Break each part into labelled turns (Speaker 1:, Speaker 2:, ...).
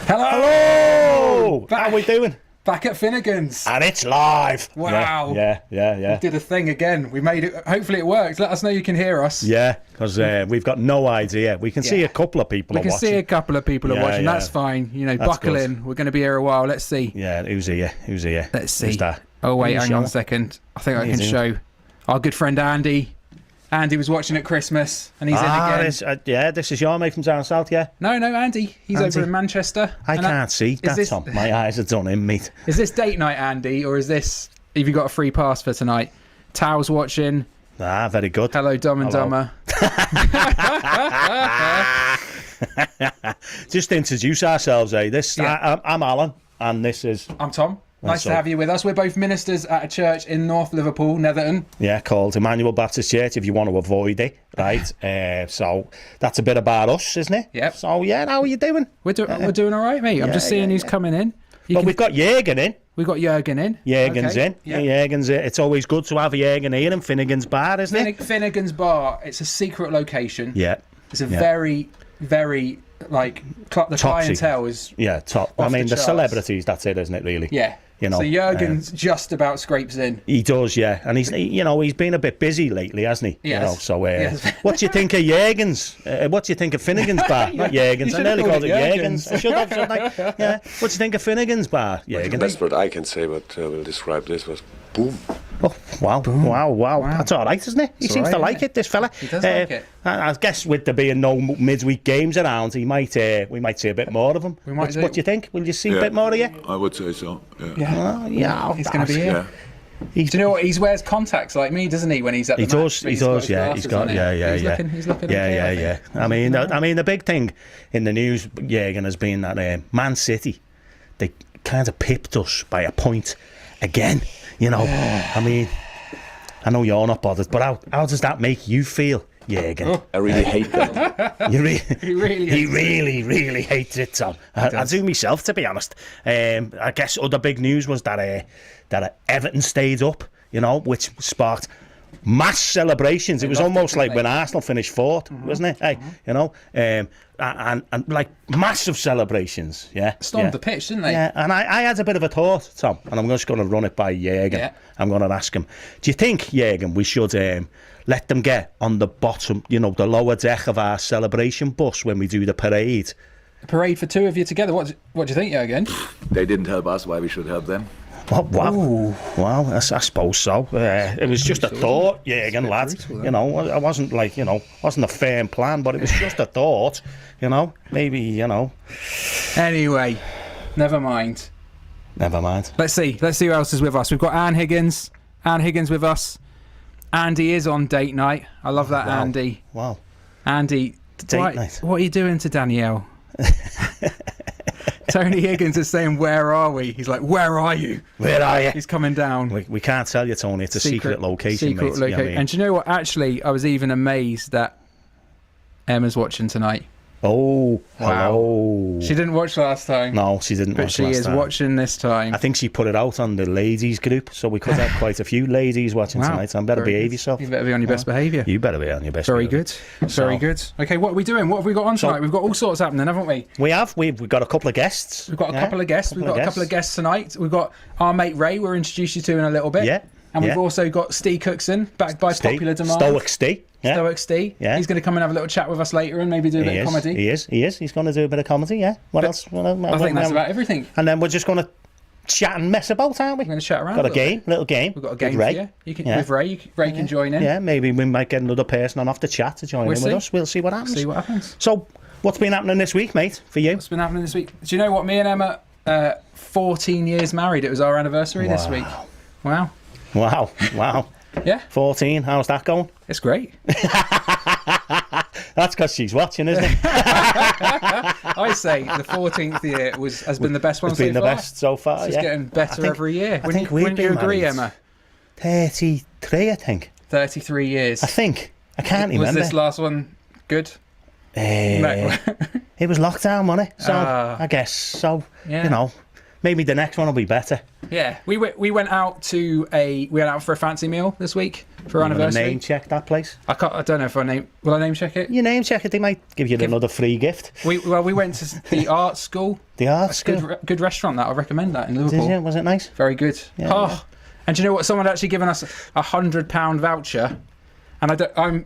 Speaker 1: Hello! How we doing?
Speaker 2: Back at Finnegan's.
Speaker 1: And it's live.
Speaker 2: Wow.
Speaker 1: Yeah.
Speaker 2: We did a thing again. We made it. Hopefully it works. Let us know you can hear us.
Speaker 1: Yeah, because we've got no idea. We can see a couple of people watching.
Speaker 2: We can see a couple of people are watching. That's fine. You know, that's buckle good. In. We're going to be here a while. Let's see.
Speaker 1: Yeah, who's here?
Speaker 2: Let's see.
Speaker 1: Who's that?
Speaker 2: Oh, wait, hang on a second. I think I can show our good friend Andy. Andy was watching at Christmas, and he's in again.
Speaker 1: This is your mate from down south, yeah?
Speaker 2: No, Andy. He's over in Manchester.
Speaker 1: I can't see. That's on. My eyes are done in, mate.
Speaker 2: Is this date night, Andy, or is this... Have you got a free pass for tonight? Tao's watching.
Speaker 1: Ah, very good.
Speaker 2: Hello, Dumb and Dumber.
Speaker 1: Just introduce ourselves, eh? I'm Alan, and this is...
Speaker 2: I'm Tom. Nice to have you with us. We're both ministers at a church in North Liverpool, Netherton. Yeah,
Speaker 1: called Emmanuel Baptist Church, if you want to avoid it, right? So that's a bit about us, isn't it?
Speaker 2: Yep.
Speaker 1: So, how are you doing?
Speaker 2: We're doing all right, mate. I'm just seeing who's coming in.
Speaker 1: We've got Jürgen in.
Speaker 2: We've got Jürgen in.
Speaker 1: Jürgen's in. Yeah, Jürgen's in. It's always good to have Jürgen here in Finnegan's Bar, isn't it?
Speaker 2: Finnegan's Bar. It's a secret location.
Speaker 1: Yeah.
Speaker 2: It's a very, very, the clientele is...
Speaker 1: Yeah, top. I mean, the celebrities, that's it, isn't it, really?
Speaker 2: Yeah.
Speaker 1: You know,
Speaker 2: so Jürgen's just about scrapes in.
Speaker 1: He does, yeah, and he's been a bit busy lately, hasn't he?
Speaker 2: Yes.
Speaker 1: You know, so what do you think of Jürgen's? What do you think of Finnegan's Bar? Not Jürgen's. I nearly called it Jürgen's. I should have said that. Yeah. What do you think of Finnegan's Bar, Jürgen?
Speaker 3: That's what I can say, but we'll describe this was boom.
Speaker 1: Oh, wow. Boom. Wow. That's all right, isn't it? He seems to like it, this fella.
Speaker 2: He does like it.
Speaker 1: I guess with there being no midweek games around, we might see a bit more of him. What do you think? Will you see a bit more of you?
Speaker 3: I would say so,
Speaker 2: yeah. He's going to be here. Do you know what? He wears contacts like me, doesn't he? When he's at the match?
Speaker 1: He does. Yeah, he's got.
Speaker 2: He's looking.
Speaker 1: Yeah. I mean, the big thing in the news, Jürgen, has been that Man City, they kind of pipped us by a point again. You know, I mean, I know you're not bothered, but how does that make you feel, Jürgen?
Speaker 3: I really hate that.
Speaker 1: He really hates it, Tom. I do myself, to be honest. I guess other big news was that Everton stayed up, you know, which sparked mass celebrations. It was almost like when Arsenal finished fourth, wasn't it? Hey, you know, and like massive celebrations. Yeah,
Speaker 2: stormed the pitch, didn't they?
Speaker 1: Yeah, and I had a bit of a thought, Tom, and I'm just going to run it by Jürgen. Yeah. I'm going to ask him, do you think, Jürgen, we should let them get on the bottom, you know, the lower deck of our celebration bus when we do the parade?
Speaker 2: A parade for two of you together. What do you think, Jürgen?
Speaker 3: They didn't help us. Why we should help them?
Speaker 1: Oh, wow, I suppose so. It was just a thought, Jürgen, lad. You know, I wasn't wasn't a firm plan, but it was just a thought. You know, maybe, you know.
Speaker 2: Anyway, never mind. Let's see who else is with us. We've got Anne Higgins with us. Andy is on date night. I love that, wow. Andy.
Speaker 1: Wow.
Speaker 2: Andy,
Speaker 1: date night.
Speaker 2: What are you doing to Danielle? Tony Higgins is saying, where are we? He's like, where are you?
Speaker 1: Where are you?
Speaker 2: He's coming down.
Speaker 1: We can't tell you, Tony. It's a secret location, mate.
Speaker 2: Location.
Speaker 1: You know what I mean?
Speaker 2: And do you know what? Actually, I was even amazed that Emma's watching tonight.
Speaker 1: Oh,
Speaker 2: wow.
Speaker 1: Hello.
Speaker 2: She didn't watch last time.
Speaker 1: No, she didn't watch last time.
Speaker 2: But she is watching this time.
Speaker 1: I think she put it out on the ladies group, so we could have quite a few ladies watching tonight. So better behave yourself.
Speaker 2: You better be on your best behaviour.
Speaker 1: You better be on your best
Speaker 2: behaviour. Very
Speaker 1: behaviour.
Speaker 2: good. Okay, what are we doing? What have we got on tonight? We've got all sorts happening, haven't we?
Speaker 1: We've got a couple of guests.
Speaker 2: We've got a couple of guests. We've got a couple of guests tonight. We've got our mate Ray, we'll introduce you to in a little bit.
Speaker 1: Yeah.
Speaker 2: And we've also got Steve Cookson, backed by popular demand.
Speaker 1: Stoic Steve. Yeah.
Speaker 2: Stoic Steve.
Speaker 1: Yeah.
Speaker 2: He's going to come and have a little chat with us later and maybe do a bit of comedy.
Speaker 1: He is. He's going to do a bit of comedy, yeah. What else?
Speaker 2: I think that's about everything.
Speaker 1: And then we're just going to chat and mess about, aren't we?
Speaker 2: We're going to chat around.
Speaker 1: Got a little game.
Speaker 2: We've got a game for you. With Ray. Ray can join in.
Speaker 1: Yeah, maybe we might get another person on off the chat to join in with us. We'll see what happens. So, what's been happening this week, mate, for you?
Speaker 2: What's been happening this week? Do you know what? Me and Emma, 14 years married. It was our anniversary this week. Wow. Yeah. 14. How's that going? It's great.
Speaker 1: That's because she's watching, isn't it?
Speaker 2: I say the 14th year has been the best one so far.
Speaker 1: It's been the best so far,
Speaker 2: It's getting better every year. Wouldn't you agree, Emma?
Speaker 1: 33, I think.
Speaker 2: 33 years.
Speaker 1: I think. I can't remember.
Speaker 2: Was this last one good?
Speaker 1: It was lockdown, wasn't it? So, I guess. So, you know, maybe the next one will be better.
Speaker 2: Yeah, we went out for a fancy meal this week for our anniversary.
Speaker 1: Name check that place.
Speaker 2: I don't know if will I name check it?
Speaker 1: You name check it, they might give you another free gift.
Speaker 2: We went to the art school.
Speaker 1: The art school.
Speaker 2: Good restaurant that I recommend that in Liverpool.
Speaker 1: Did you? Was it nice?
Speaker 2: Very good.
Speaker 1: Yeah.
Speaker 2: And do you know what? Someone had actually given us £100 voucher, and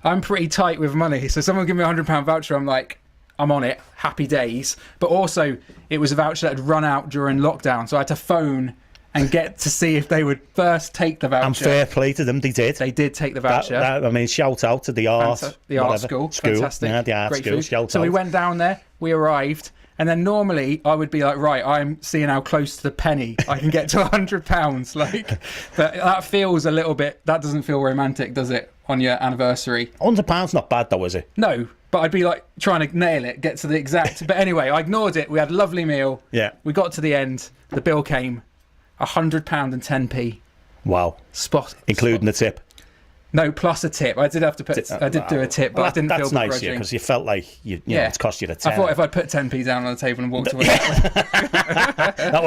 Speaker 2: I'm pretty tight with money. So someone give me £100 voucher, I'm like, I'm on it. Happy days. But also, it was a voucher that had run out during lockdown, so I had to phone and get to see if they would first take the voucher.
Speaker 1: And fair play to them, they did.
Speaker 2: They did take the voucher.
Speaker 1: Shout out to the art
Speaker 2: school. Fantastic.
Speaker 1: Yeah, the art
Speaker 2: Great
Speaker 1: school.
Speaker 2: Food.
Speaker 1: Shout
Speaker 2: so
Speaker 1: out.
Speaker 2: we went down there, we arrived, and then normally I would be like, right, I'm seeing how close to the penny I can get to £100. But that feels a little bit, that doesn't feel romantic, does it, on your anniversary?
Speaker 1: £100 not bad though, is it?
Speaker 2: No. But I'd be like trying to nail it, get to the exact. But anyway, I ignored it. We had a lovely meal.
Speaker 1: Yeah.
Speaker 2: We got to the end. The bill came, £100 and 10p.
Speaker 1: Wow. Including the tip.
Speaker 2: No, plus a tip. I did have to put. I did do a tip, but I didn't feel begrudging.
Speaker 1: That's nice, because you felt like you know, it's cost you the 10.
Speaker 2: I thought if I'd put 10p down on the table and walked away,
Speaker 1: that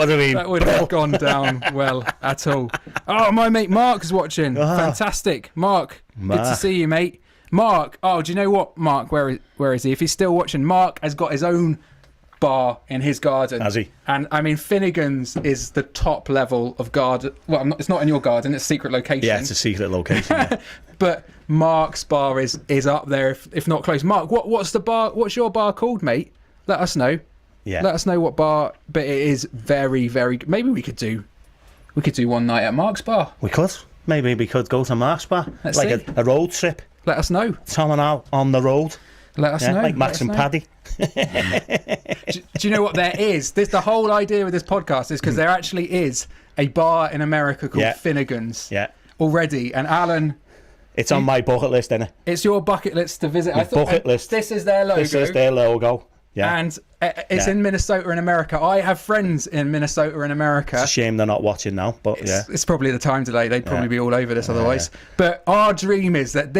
Speaker 2: wouldn't have gone down well at all. Oh, my mate Mark is watching. Fantastic, Mark. Good to see you, mate. Mark, do you know what, Mark? Where is he? If he's still watching, Mark has got his own bar in his garden.
Speaker 1: Has he?
Speaker 2: And I mean, Finnegan's is the top level of garden. Well, it's not in your garden; it's a secret location.
Speaker 1: Yeah, it's a secret location. Yeah.
Speaker 2: But Mark's bar is up there, if not close. Mark, what's the bar? What's your bar called, mate? Let us know.
Speaker 1: Yeah.
Speaker 2: Let us know what bar. But it is very, very. Maybe we could do one night at Mark's bar.
Speaker 1: We could. Maybe we could go to Mark's bar.
Speaker 2: Let's see.
Speaker 1: A road trip.
Speaker 2: Let us know.
Speaker 1: Tom and I on the road.
Speaker 2: Let us know.
Speaker 1: Like Max and Paddy.
Speaker 2: Do you know what there is? The whole idea with this podcast is because there actually is a bar in America called Finnegan's.
Speaker 1: Yeah.
Speaker 2: Already. And Alan...
Speaker 1: It's on my bucket list, isn't it?
Speaker 2: It's your bucket list to visit.
Speaker 1: Bucket list.
Speaker 2: This is their logo.
Speaker 1: This is their logo. Yeah.
Speaker 2: And it's in Minnesota in America. I have friends in Minnesota in America.
Speaker 1: It's a shame they're not watching now, but
Speaker 2: it's probably the time today. They'd probably be all over this otherwise. But our dream is that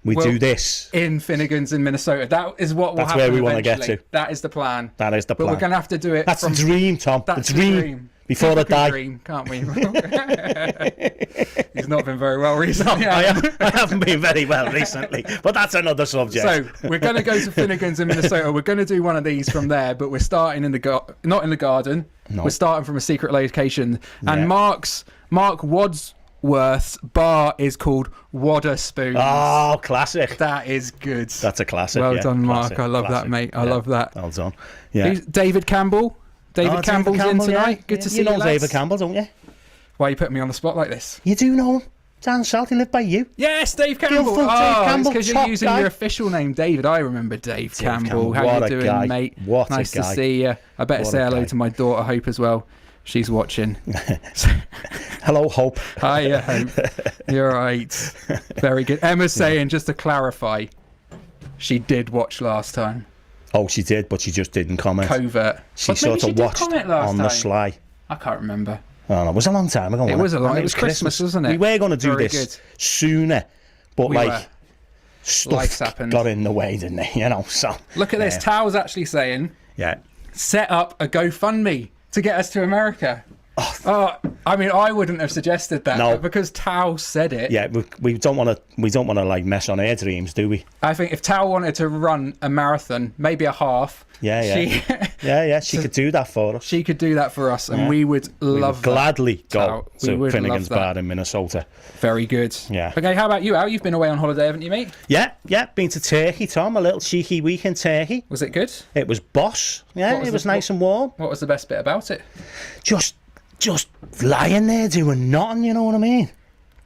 Speaker 1: we do this
Speaker 2: in Finnegan's in Minnesota. That is what will happen.
Speaker 1: That's where we want to get to.
Speaker 2: That is the plan.
Speaker 1: That is the plan.
Speaker 2: But we're going to have to do it.
Speaker 1: That's the dream, Tom.
Speaker 2: That's
Speaker 1: the dream. Before I die.
Speaker 2: Dream, can't we? He's not been very well recently.
Speaker 1: No, I haven't been very well recently, but that's another subject.
Speaker 2: So we're going to go to Finnegan's in Minnesota. We're going to do one of these from there, but we're starting not in the garden. No. We're starting from a secret location. And Mark Wadsworth's bar is called Waterspoons.
Speaker 1: Oh, classic.
Speaker 2: That is good.
Speaker 1: That's a classic.
Speaker 2: Well done, Mark. I love that, mate. I love that.
Speaker 1: Well done. Yeah.
Speaker 2: David Campbell. David Campbell's in tonight. Yeah. Good to see you.
Speaker 1: You know David Campbell, don't you?
Speaker 2: Why are you putting me on the spot like this?
Speaker 1: You do know him. Down south, he lived by you.
Speaker 2: Yes, Dave Campbell.
Speaker 1: Dave Campbell,
Speaker 2: because you're using your official name, David. I remember Dave Campbell. How you doing,
Speaker 1: guy.
Speaker 2: mate?
Speaker 1: What
Speaker 2: nice
Speaker 1: a guy.
Speaker 2: to see you. I better say hello to my daughter, Hope, as well. She's watching.
Speaker 1: Hello, Hope.
Speaker 2: Hiya, Hope. You're right. Very good. Emma's saying, just to clarify, she did watch last time.
Speaker 1: Oh, she did, but she just didn't comment.
Speaker 2: Covert.
Speaker 1: She sort of watched on the sly.
Speaker 2: I can't remember.
Speaker 1: Oh, no, it was a long time ago.
Speaker 2: It was a long. It was Christmas, wasn't it?
Speaker 1: We were going to do this sooner, but stuff got in the way, didn't it? You know. So
Speaker 2: look at this. Tao's actually saying, set up a GoFundMe to get us to America. I mean, I wouldn't have suggested that, but because Tao said it.
Speaker 1: Yeah, we don't want to like mess on her dreams, do we?
Speaker 2: I think if Tao wanted to run a marathon, maybe a half.
Speaker 1: She could do that for us.
Speaker 2: She could do that for us, and we would
Speaker 1: gladly go to Finnegan's Bar in Minnesota.
Speaker 2: Very good.
Speaker 1: Yeah.
Speaker 2: Okay, how about you, Al? You've been away on holiday, haven't you, mate?
Speaker 1: Yeah. Been to Turkey, Tom. A little cheeky week in Turkey.
Speaker 2: Was it good?
Speaker 1: It was boss. Yeah, it was nice and warm.
Speaker 2: What was the best bit about it?
Speaker 1: Just lying there doing nothing, you know what I mean?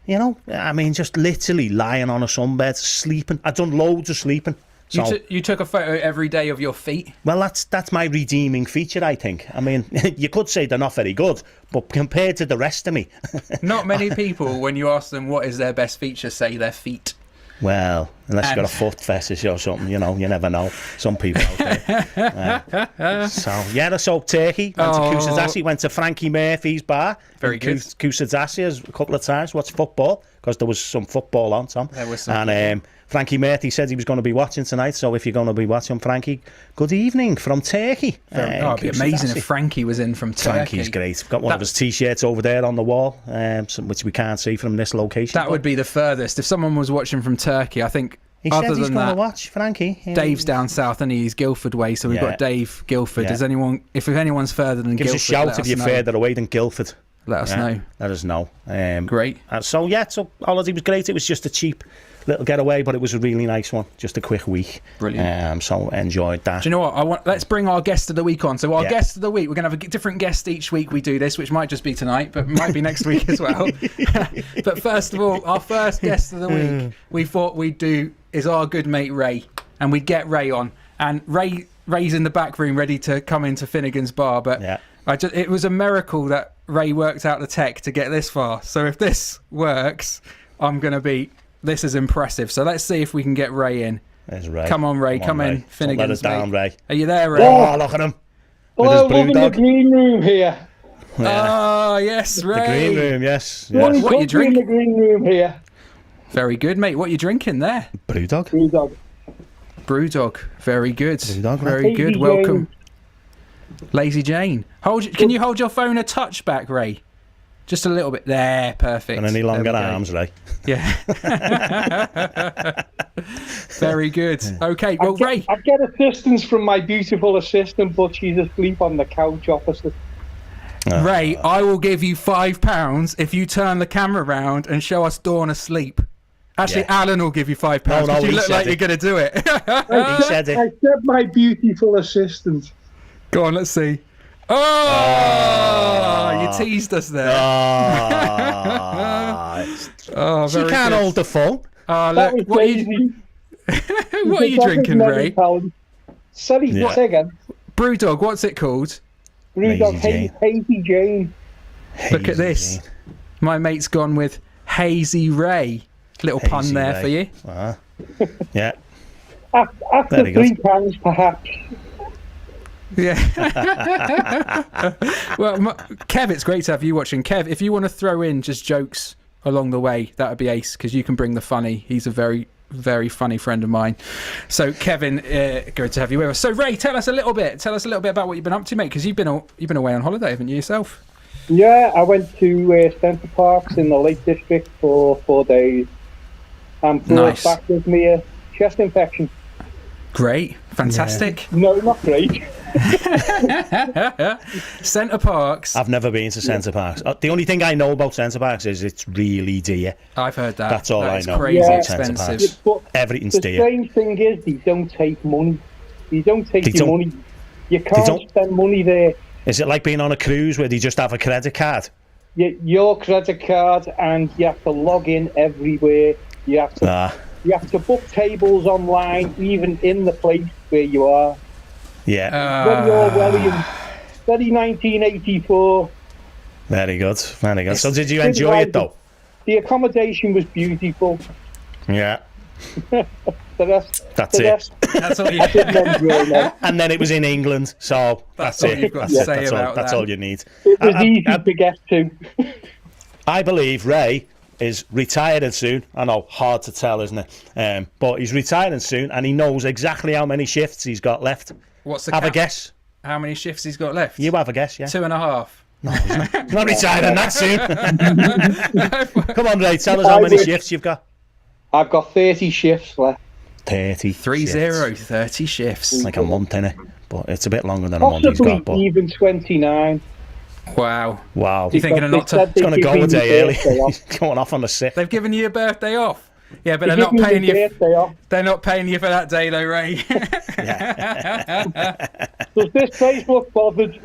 Speaker 1: You know, I mean, just literally lying on a sunbed, sleeping. I've done loads of sleeping. So,
Speaker 2: you took a photo every day of your feet?
Speaker 1: Well, that's my redeeming feature, I think. I mean, you could say they're not very good, but compared to the rest of me...
Speaker 2: Not many people, when you ask them what is their best feature, say their feet.
Speaker 1: Well, unless you've got a foot fetish or something, you know, you never know. Some people out there. So Turkey, went to Kusadasi, went to Frankie Murphy's bar.
Speaker 2: Very good.
Speaker 1: Kusadasi a couple of times, watched football, because there was some football on, Tom.
Speaker 2: There was some.
Speaker 1: And Frankie Murphy said he was going to be watching tonight, so if you're going to be watching, Frankie, good evening from Turkey.
Speaker 2: It'd be amazing if Frankie was in from Turkey.
Speaker 1: Frankie's great. We've got one of his T-shirts over there on the wall, which we can't see from this location.
Speaker 2: That would be the furthest. If someone was watching from Turkey, I think.
Speaker 1: He
Speaker 2: other
Speaker 1: said he's
Speaker 2: than
Speaker 1: going
Speaker 2: that,
Speaker 1: to watch, Frankie.
Speaker 2: Dave's down south and he's Guildford way, so we've got Dave Guildford. Does anyone, if anyone's further than
Speaker 1: Give
Speaker 2: Guildford,
Speaker 1: us a shout if you're further away than Guildford.
Speaker 2: Let us know.
Speaker 1: Let us know.
Speaker 2: Great.
Speaker 1: So holiday was great. It was just a cheap little getaway, but it was a really nice one. Just a quick week.
Speaker 2: Brilliant.
Speaker 1: So enjoyed that.
Speaker 2: Do you know what? Let's bring our guest of the week on. So our guest of the week, we're going to have a different guest each week we do this, which might just be tonight, but might be next week as well. But first of all, our first guest of the week, we thought we'd do is our good mate Ray, and we'd get Ray on. And Ray's in the back room ready to come into Finnegan's bar, but it was a miracle that Ray worked out the tech to get this far. So if this works, this is impressive. So let's see if we can get Ray in.
Speaker 1: There's Ray.
Speaker 2: Come on, Ray. Come in. Finnegan's.
Speaker 1: Let us down, Ray.
Speaker 2: Are you there, Ray?
Speaker 1: Oh, look at him.
Speaker 4: Hello, I'm in the green room here.
Speaker 2: Oh, yes, Ray.
Speaker 1: The green room, yes.
Speaker 2: What are you drinking?
Speaker 4: In the green room here.
Speaker 2: Very good, mate. What are you drinking there?
Speaker 1: Brewdog.
Speaker 2: Brewdog. Very good.
Speaker 1: Brewdog,
Speaker 2: very
Speaker 4: Lazy
Speaker 2: good.
Speaker 4: Jane.
Speaker 2: Welcome. Lazy Jane. Can you hold your phone a touch back, Ray? Just a little bit. There, perfect.
Speaker 1: And any longer arms, Ray.
Speaker 2: Yeah. Very good. Okay, well, Ray.
Speaker 4: I get assistance from my beautiful assistant, but she's asleep on the couch opposite.
Speaker 2: Ray, I will give you £5 if you turn the camera around and show us Dawn asleep. Actually, Alan will give you £5 because you look like you're going to do it.
Speaker 1: He said it.
Speaker 4: I said my beautiful assistant.
Speaker 2: Go on, let's see. Oh, you teased us there. Oh,
Speaker 1: she can't
Speaker 2: good.
Speaker 1: hold the phone.
Speaker 2: Oh, look. What are you drinking, Ray?
Speaker 4: Sorry, say again.
Speaker 2: Brewdog, what's it called?
Speaker 4: Brewdog Hazy Jane.
Speaker 2: Look at this.
Speaker 1: Jane.
Speaker 2: My mate's gone with Hazy Ray. Little pun
Speaker 1: Hazy
Speaker 2: there
Speaker 1: Ray.
Speaker 2: for you.
Speaker 1: Yeah.
Speaker 4: After
Speaker 1: Very
Speaker 4: 3
Speaker 1: good.
Speaker 4: cans, perhaps.
Speaker 2: Yeah. Well, Kev, it's great to have you watching. Kev, if you want to throw in just jokes along the way, that would be ace, because you can bring the funny. He's a very, very funny friend of mine. So, Kevin, good to have you with us. So, Ray, tell us a little bit about what you've been up to, mate, because you've been away on holiday, haven't you, yourself?
Speaker 4: Yeah, I went to Centre Parks in the Lake District for 4 days. And brought back with me a chest infection.
Speaker 2: Great. Fantastic.
Speaker 4: Yeah. No, not great.
Speaker 2: Centre Parks.
Speaker 1: I've never been to Centre Parks. The only thing I know about Centre Parks is it's really dear.
Speaker 2: I've heard that.
Speaker 1: That's all I know.
Speaker 2: Crazy expensive.
Speaker 1: Everything's
Speaker 4: the
Speaker 1: dear.
Speaker 4: The strange thing is they don't take money. They don't take your money. You can't spend money there.
Speaker 1: Is it like being on a cruise where you just have a credit card?
Speaker 4: Your credit card, and you have to log in everywhere. You have to book tables online, even in the place where you are.
Speaker 1: Yeah.
Speaker 4: Very Orwellian. Very 1984.
Speaker 1: Very good. Very good. So did you enjoy it, though?
Speaker 4: The accommodation was beautiful.
Speaker 1: Yeah.
Speaker 4: That's
Speaker 1: it.
Speaker 2: That's all you
Speaker 4: didn't enjoy that.
Speaker 1: And then it was in England, so that's
Speaker 2: all
Speaker 1: it.
Speaker 2: you've got to say about
Speaker 1: that's
Speaker 2: that.
Speaker 1: all you need.
Speaker 4: It was easy to get to.
Speaker 1: I believe Ray is retiring soon. I know, hard to tell, isn't it? But he's retiring soon, and he knows exactly how many shifts he's got left.
Speaker 2: What's the
Speaker 1: Have a guess.
Speaker 2: How many shifts he's got left?
Speaker 1: You have a guess, yeah?
Speaker 2: 2.5.
Speaker 1: No, he's not retiring that soon. Come on, Ray, tell us how many shifts you've got.
Speaker 4: I've got 30 shifts left.
Speaker 1: 30
Speaker 2: 30 shifts.
Speaker 1: It's like a month, innit? But it's a bit longer than a month he's
Speaker 4: Possibly
Speaker 1: got. But
Speaker 4: even 29.
Speaker 2: Wow.
Speaker 1: Wow.
Speaker 2: You thinking of not to?
Speaker 1: It's going to go a day early. He's going off on the 6th.
Speaker 2: They've given you a birthday off. Yeah, but they're not paying you.
Speaker 4: Off.
Speaker 2: They're not paying you for that day, though, Ray.
Speaker 4: Does this place look bothered?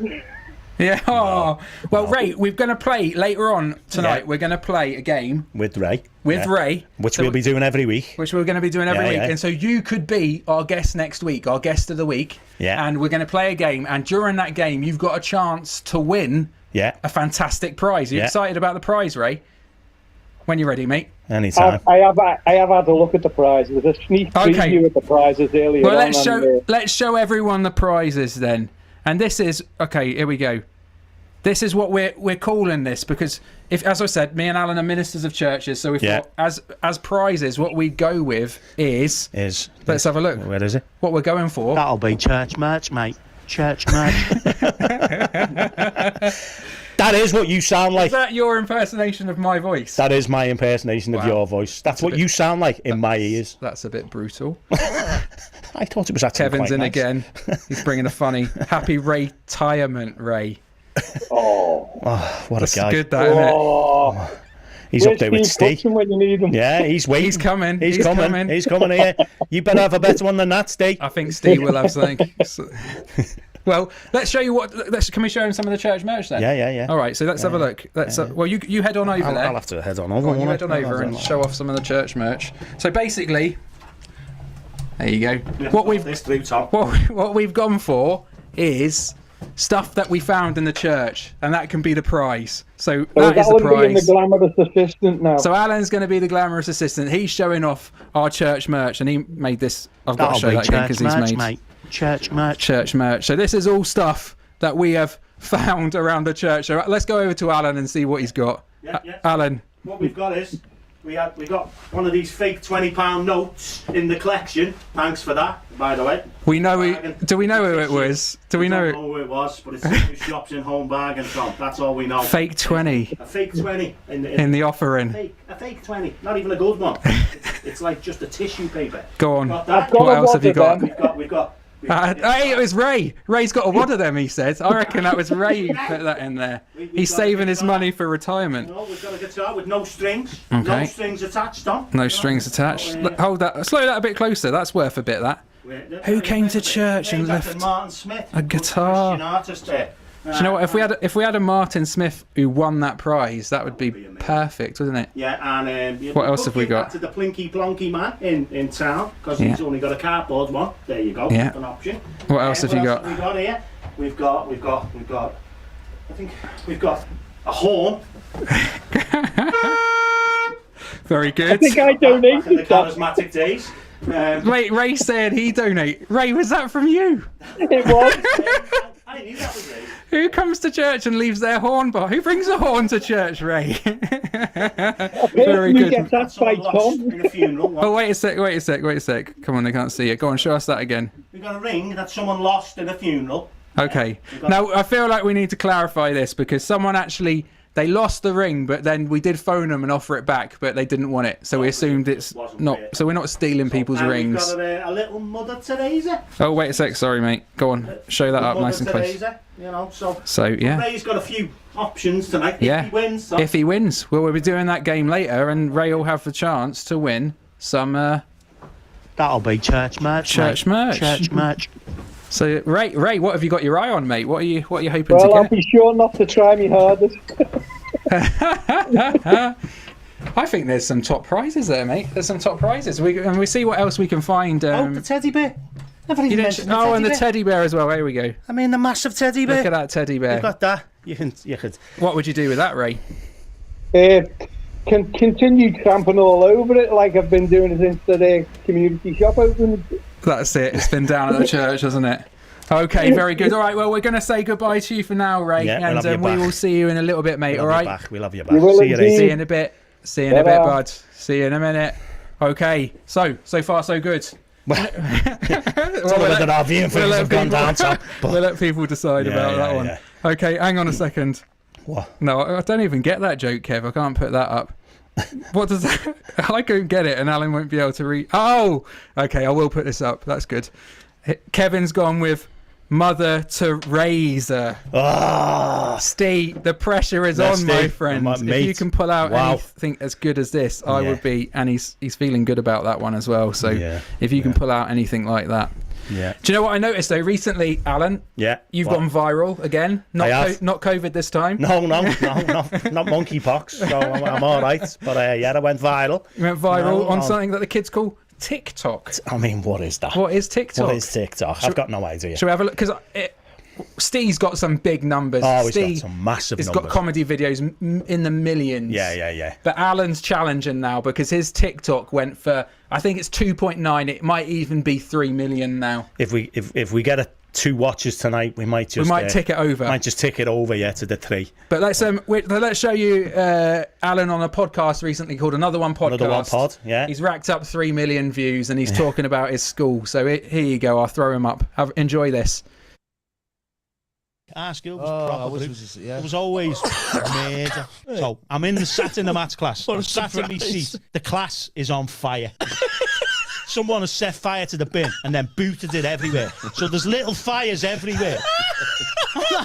Speaker 2: Yeah. Oh. Well, Ray, we're going to play later on tonight. Yeah. We're going to play a game
Speaker 1: with Ray.
Speaker 2: Ray,
Speaker 1: which we'll be doing every week.
Speaker 2: Which we're going to be doing every week. Yeah. And so you could be our guest next week, our guest of the week.
Speaker 1: Yeah.
Speaker 2: And we're going to play a game. And during that game, you've got a chance to win.
Speaker 1: Yeah.
Speaker 2: A fantastic prize. Are you excited about the prize, Ray? When you're ready, mate.
Speaker 1: Anytime.
Speaker 4: I have had a look at the prizes. There's a sneak preview of the prizes earlier.
Speaker 2: Well, let's show everyone the prizes then. And this is here we go. this is what we're calling this, because if, as I said, me and Alan are ministers of churches, so we thought as prizes, what we go with is let's have a look.
Speaker 1: Where is it?
Speaker 2: What we're going for?
Speaker 1: That'll be church merch, mate. Church merch. That is what you sound like.
Speaker 2: Is that your impersonation of my voice?
Speaker 1: That is my impersonation of your voice. That's what you sound like in my ears.
Speaker 2: That's a bit brutal.
Speaker 1: I thought it was actually
Speaker 2: Kevin's
Speaker 1: quite
Speaker 2: in
Speaker 1: nice.
Speaker 2: again. He's bringing a funny happy retirement, Ray.
Speaker 4: Oh,
Speaker 1: what
Speaker 2: That's
Speaker 1: a guy.
Speaker 2: good, that, isn't it?
Speaker 4: oh.
Speaker 1: He's up there with Steve.
Speaker 4: When you need him.
Speaker 1: Yeah, he's waiting.
Speaker 2: He's coming.
Speaker 1: He's coming. He's coming here. You better have a better one than that, Steve.
Speaker 2: I think Steve will have something. Well, let's show you what. Can we show him some of the church merch then?
Speaker 1: Yeah.
Speaker 2: All right, so let's have a look. Well, you head on over there.
Speaker 1: I'll have to head on over.
Speaker 2: Go on, you head on over and show off some of the church merch. So basically, there you go. What we've gone for is stuff that we found in the church, and that can be the prize. So that is the
Speaker 4: Alan being
Speaker 2: prize.
Speaker 4: the glamorous assistant now.
Speaker 2: So Alan's going to be the glamorous assistant. He's showing off our church merch, and he made this. I've got to show that again because he's made
Speaker 1: church merch.
Speaker 2: Church merch. So this is all stuff that we have found around the church. So let's go over to Alan and see what he's got. Alan.
Speaker 1: What we've got is we got one of these fake £20 notes in the collection. Thanks for that, by the way.
Speaker 2: Do we know who it was? Do we know
Speaker 1: who it was? But it's two shops in Home Bargain shop. That's all we know.
Speaker 2: Fake 20.
Speaker 1: A fake 20
Speaker 2: in the offering.
Speaker 1: A fake 20. Not even a good one. It's like just a tissue paper.
Speaker 2: Go on.
Speaker 1: Got that?
Speaker 2: What else have you got?
Speaker 1: We've got.
Speaker 2: Hey, it was Ray. Ray's got a wad of them, he said. I reckon that was Ray who put that in there. He's saving his money for retirement.
Speaker 1: No, we've got a guitar with no strings.
Speaker 2: Okay.
Speaker 1: No strings attached on.
Speaker 2: No strings attached. Hold that. Slow that a bit closer. That's worth a bit, that. Who came to church and left
Speaker 1: Martin Smith,
Speaker 2: a guitar?
Speaker 1: Christian artist there.
Speaker 2: Do you know what? If we had a Martin Smith who won that prize, that would be perfect, wouldn't it?
Speaker 1: Yeah, and
Speaker 2: what else have we got?
Speaker 1: To the Plinky Plonky man in town, because he's only got a cardboard one. There you go.
Speaker 2: Yeah.
Speaker 1: An option.
Speaker 2: What else have you got?
Speaker 1: We got here. We've got. I think we've got a horn.
Speaker 2: Very good.
Speaker 4: I think I
Speaker 1: Back in the
Speaker 4: donated that.
Speaker 1: charismatic days.
Speaker 2: Wait, Ray said he donate. Ray, was that from you?
Speaker 4: It was.
Speaker 1: I knew that was Ray.
Speaker 2: Who comes to church and leaves their horn bar? Who brings a horn to church, Ray? Very good.
Speaker 4: Get that by Tom.
Speaker 1: In a funeral.
Speaker 2: Oh, wait a sec. Come on, they can't see it. Go on, show us that again.
Speaker 1: We got a ring that someone lost in a funeral.
Speaker 2: Okay. Now, I feel like we need to clarify this because someone actually... They lost the ring, but then we did phone them and offer it back, but they didn't want it. So we assumed it's not... So we're not stealing people's rings.
Speaker 1: We've got a little Mother Teresa.
Speaker 2: Oh, wait a sec. Sorry, mate. Go on. Show that up nice and close.
Speaker 1: You know,
Speaker 2: so yeah.
Speaker 1: Ray's got a few options tonight.
Speaker 2: Yeah.
Speaker 1: If he wins. So.
Speaker 2: If he wins. Well, we'll be doing that game later, and Ray will have the chance to win some...
Speaker 1: That'll be church merch.
Speaker 2: Church merch.
Speaker 1: Church merch.
Speaker 2: So, Ray, what have you got your eye on, mate? What are you hoping to
Speaker 4: Well, I'll
Speaker 2: get?
Speaker 4: be sure not to try me hardest.
Speaker 2: I think there's some top prizes there, mate. There's some top prizes. We see what else we can find.
Speaker 1: The teddy bear. Never even mentioned the teddy
Speaker 2: and the
Speaker 1: bear.
Speaker 2: teddy bear as well. Here we go.
Speaker 1: I mean, the massive teddy bear.
Speaker 2: Look at that teddy bear.
Speaker 1: You've got that. You could.
Speaker 2: What would you do with that, Ray?
Speaker 4: Can continue tramping all over it like I've been doing since the community shop opened.
Speaker 2: That's it. It's been down at the church, hasn't it? Okay, very good. All right, well, we're going to say goodbye to you for now, Ray.
Speaker 1: Yeah,
Speaker 2: and
Speaker 1: we
Speaker 2: will see you in a little bit, mate, all right?
Speaker 1: We love you back.
Speaker 4: will
Speaker 1: See you
Speaker 4: indeed.
Speaker 2: See you in a bit. See you in a bit, bud. See you in a minute. Okay, so far, so good.
Speaker 1: Well, it's a little bit our viewing figures have gone down, Tom.
Speaker 2: We'll let people decide about that one.
Speaker 1: Yeah.
Speaker 2: Okay, hang on a second.
Speaker 1: What?
Speaker 2: No, I don't even get that joke, Kev. I can't put that up. What does that... I don't get it, and Alan won't be able to read... Oh! Okay, I will put this up. That's good. Kevin's gone with Mother Teresa.
Speaker 1: Oh,
Speaker 2: Steve, the pressure is on, my friend. If you can pull out anything as good as this, I would be... And he's feeling good about that one as well. So if you can pull out anything like that.
Speaker 1: Yeah.
Speaker 2: Do you know what I noticed, though, recently, Alan?
Speaker 1: Yeah.
Speaker 2: You've gone viral again. Not COVID this time.
Speaker 1: No, not monkeypox. So I'm all right. But I went viral.
Speaker 2: You went viral on something that the kids call TikTok.
Speaker 1: I mean, what is that?
Speaker 2: What is TikTok?
Speaker 1: What is TikTok? I've got no idea.
Speaker 2: Shall we have a look? Because Steve's got some big numbers.
Speaker 1: Oh, he's got some massive numbers.
Speaker 2: He's got comedy videos in the millions.
Speaker 1: Yeah.
Speaker 2: But Alan's challenging now because his TikTok went for, I think it's 2.9. It might even be 3 million now.
Speaker 1: If we get 2 watches tonight. We might
Speaker 2: tick it over.
Speaker 1: Might just tick it over, to the 3.
Speaker 2: But let's show you Alan on a podcast recently called Another One Podcast.
Speaker 1: Another One Pod, yeah.
Speaker 2: He's racked up 3 million views, and he's talking about his school. So here you go. I'll throw him up. Enjoy this.
Speaker 5: Our school was proper. It was always major. So I'm sat in the maths class. I'm sat in my seat. The class is on fire. Someone has set fire to the bin and then booted it everywhere. So there's little fires everywhere.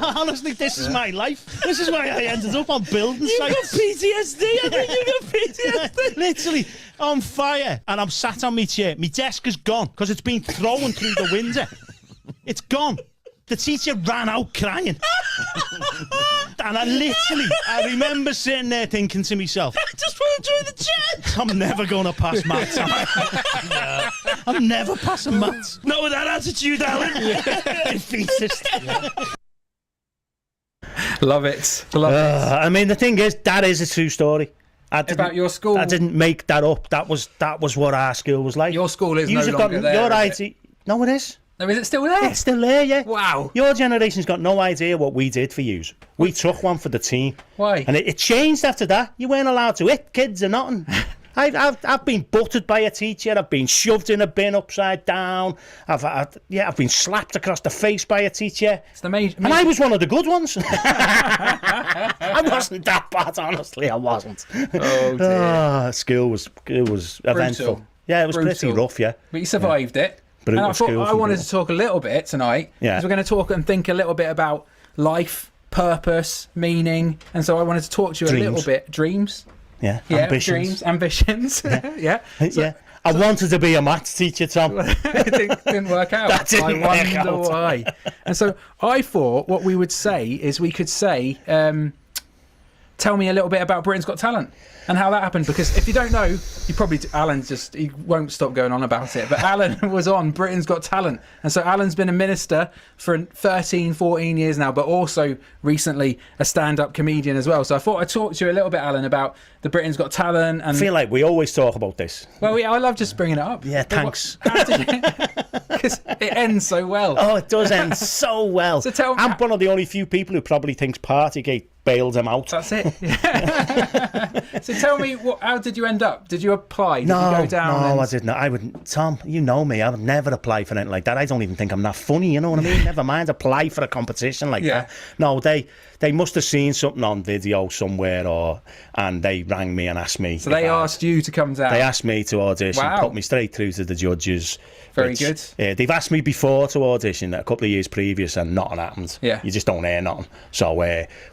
Speaker 5: Honestly, this is my life. This is why I ended up on building sites.
Speaker 2: You got PTSD. I think you got PTSD.
Speaker 5: Literally on fire. And I'm sat on my chair. My desk is gone because it's been thrown through the window. It's gone. The teacher ran out crying. And I remember sitting there thinking to myself, I just want to join the chat. I'm never going to pass maths. I'm never passing maths. Not with that attitude, Alan. Defeatist.
Speaker 2: Love it. Love it.
Speaker 1: I mean, the thing is, that is a true story.
Speaker 2: About your school?
Speaker 1: I didn't make that up. That was what our school was like.
Speaker 2: Your school is no longer there,
Speaker 1: your
Speaker 2: is
Speaker 1: idea. No, it is.
Speaker 2: No, is it still there?
Speaker 1: It's still there, yeah.
Speaker 2: Wow.
Speaker 1: Your generation's got no idea what we did for you. We took one for the team.
Speaker 2: Why?
Speaker 1: And it changed after that. You weren't allowed to hit kids or nothing. I've been buttered by a teacher. I've been shoved in a bin upside down. I've been slapped across the face by a teacher.
Speaker 2: It's the major.
Speaker 1: And I was one of the good ones. I wasn't that bad, honestly. I wasn't.
Speaker 2: Oh dear.
Speaker 1: School was eventful. Yeah, it was pretty rough. Yeah,
Speaker 2: but you survived it.
Speaker 1: But
Speaker 2: and I thought I wanted to talk a little bit tonight.
Speaker 1: Yeah.
Speaker 2: Because we're going to talk and think a little bit about life, purpose, meaning, and so I wanted to talk to you a little bit. Dreams.
Speaker 1: Yeah.
Speaker 2: Ambitions. Yeah.
Speaker 1: So, I wanted to be a maths teacher, Tom.
Speaker 2: It didn't work out.
Speaker 1: That didn't work out.
Speaker 2: I wonder why. And so I thought what we would say is we could say, tell me a little bit about Britain's Got Talent and how that happened. Because if you don't know, he won't stop going on about it. But Alan was on Britain's Got Talent. And so Alan's been a minister for 13, 14 years now, but also recently a stand-up comedian as well. So I thought I'd talk to you a little bit, Alan, about the Britain's Got Talent. And
Speaker 1: I feel like we always talk about this.
Speaker 2: Well, I love just bringing it up.
Speaker 1: Yeah, thanks.
Speaker 2: Because it ends so well.
Speaker 1: Oh, it does end so well.
Speaker 2: So tell me,
Speaker 1: I'm one of the only few people who probably thinks Partygate bailed him out.
Speaker 2: That's it. So tell me, how did you end up? Did you apply? Did you go down?
Speaker 1: No, I didn't. I wouldn't. Tom, you know me. I would never apply for anything like that. I don't even think I'm that funny. You know what I mean? Never mind apply for a competition like that. No, they must have seen something on video somewhere, and they rang me and asked me.
Speaker 2: So they asked you to come down.
Speaker 1: They asked me to audition, put me straight through to the judges.
Speaker 2: Very good.
Speaker 1: They've asked me before to audition a couple of years previous, and nothing happened.
Speaker 2: Yeah.
Speaker 1: You just don't hear nothing. So,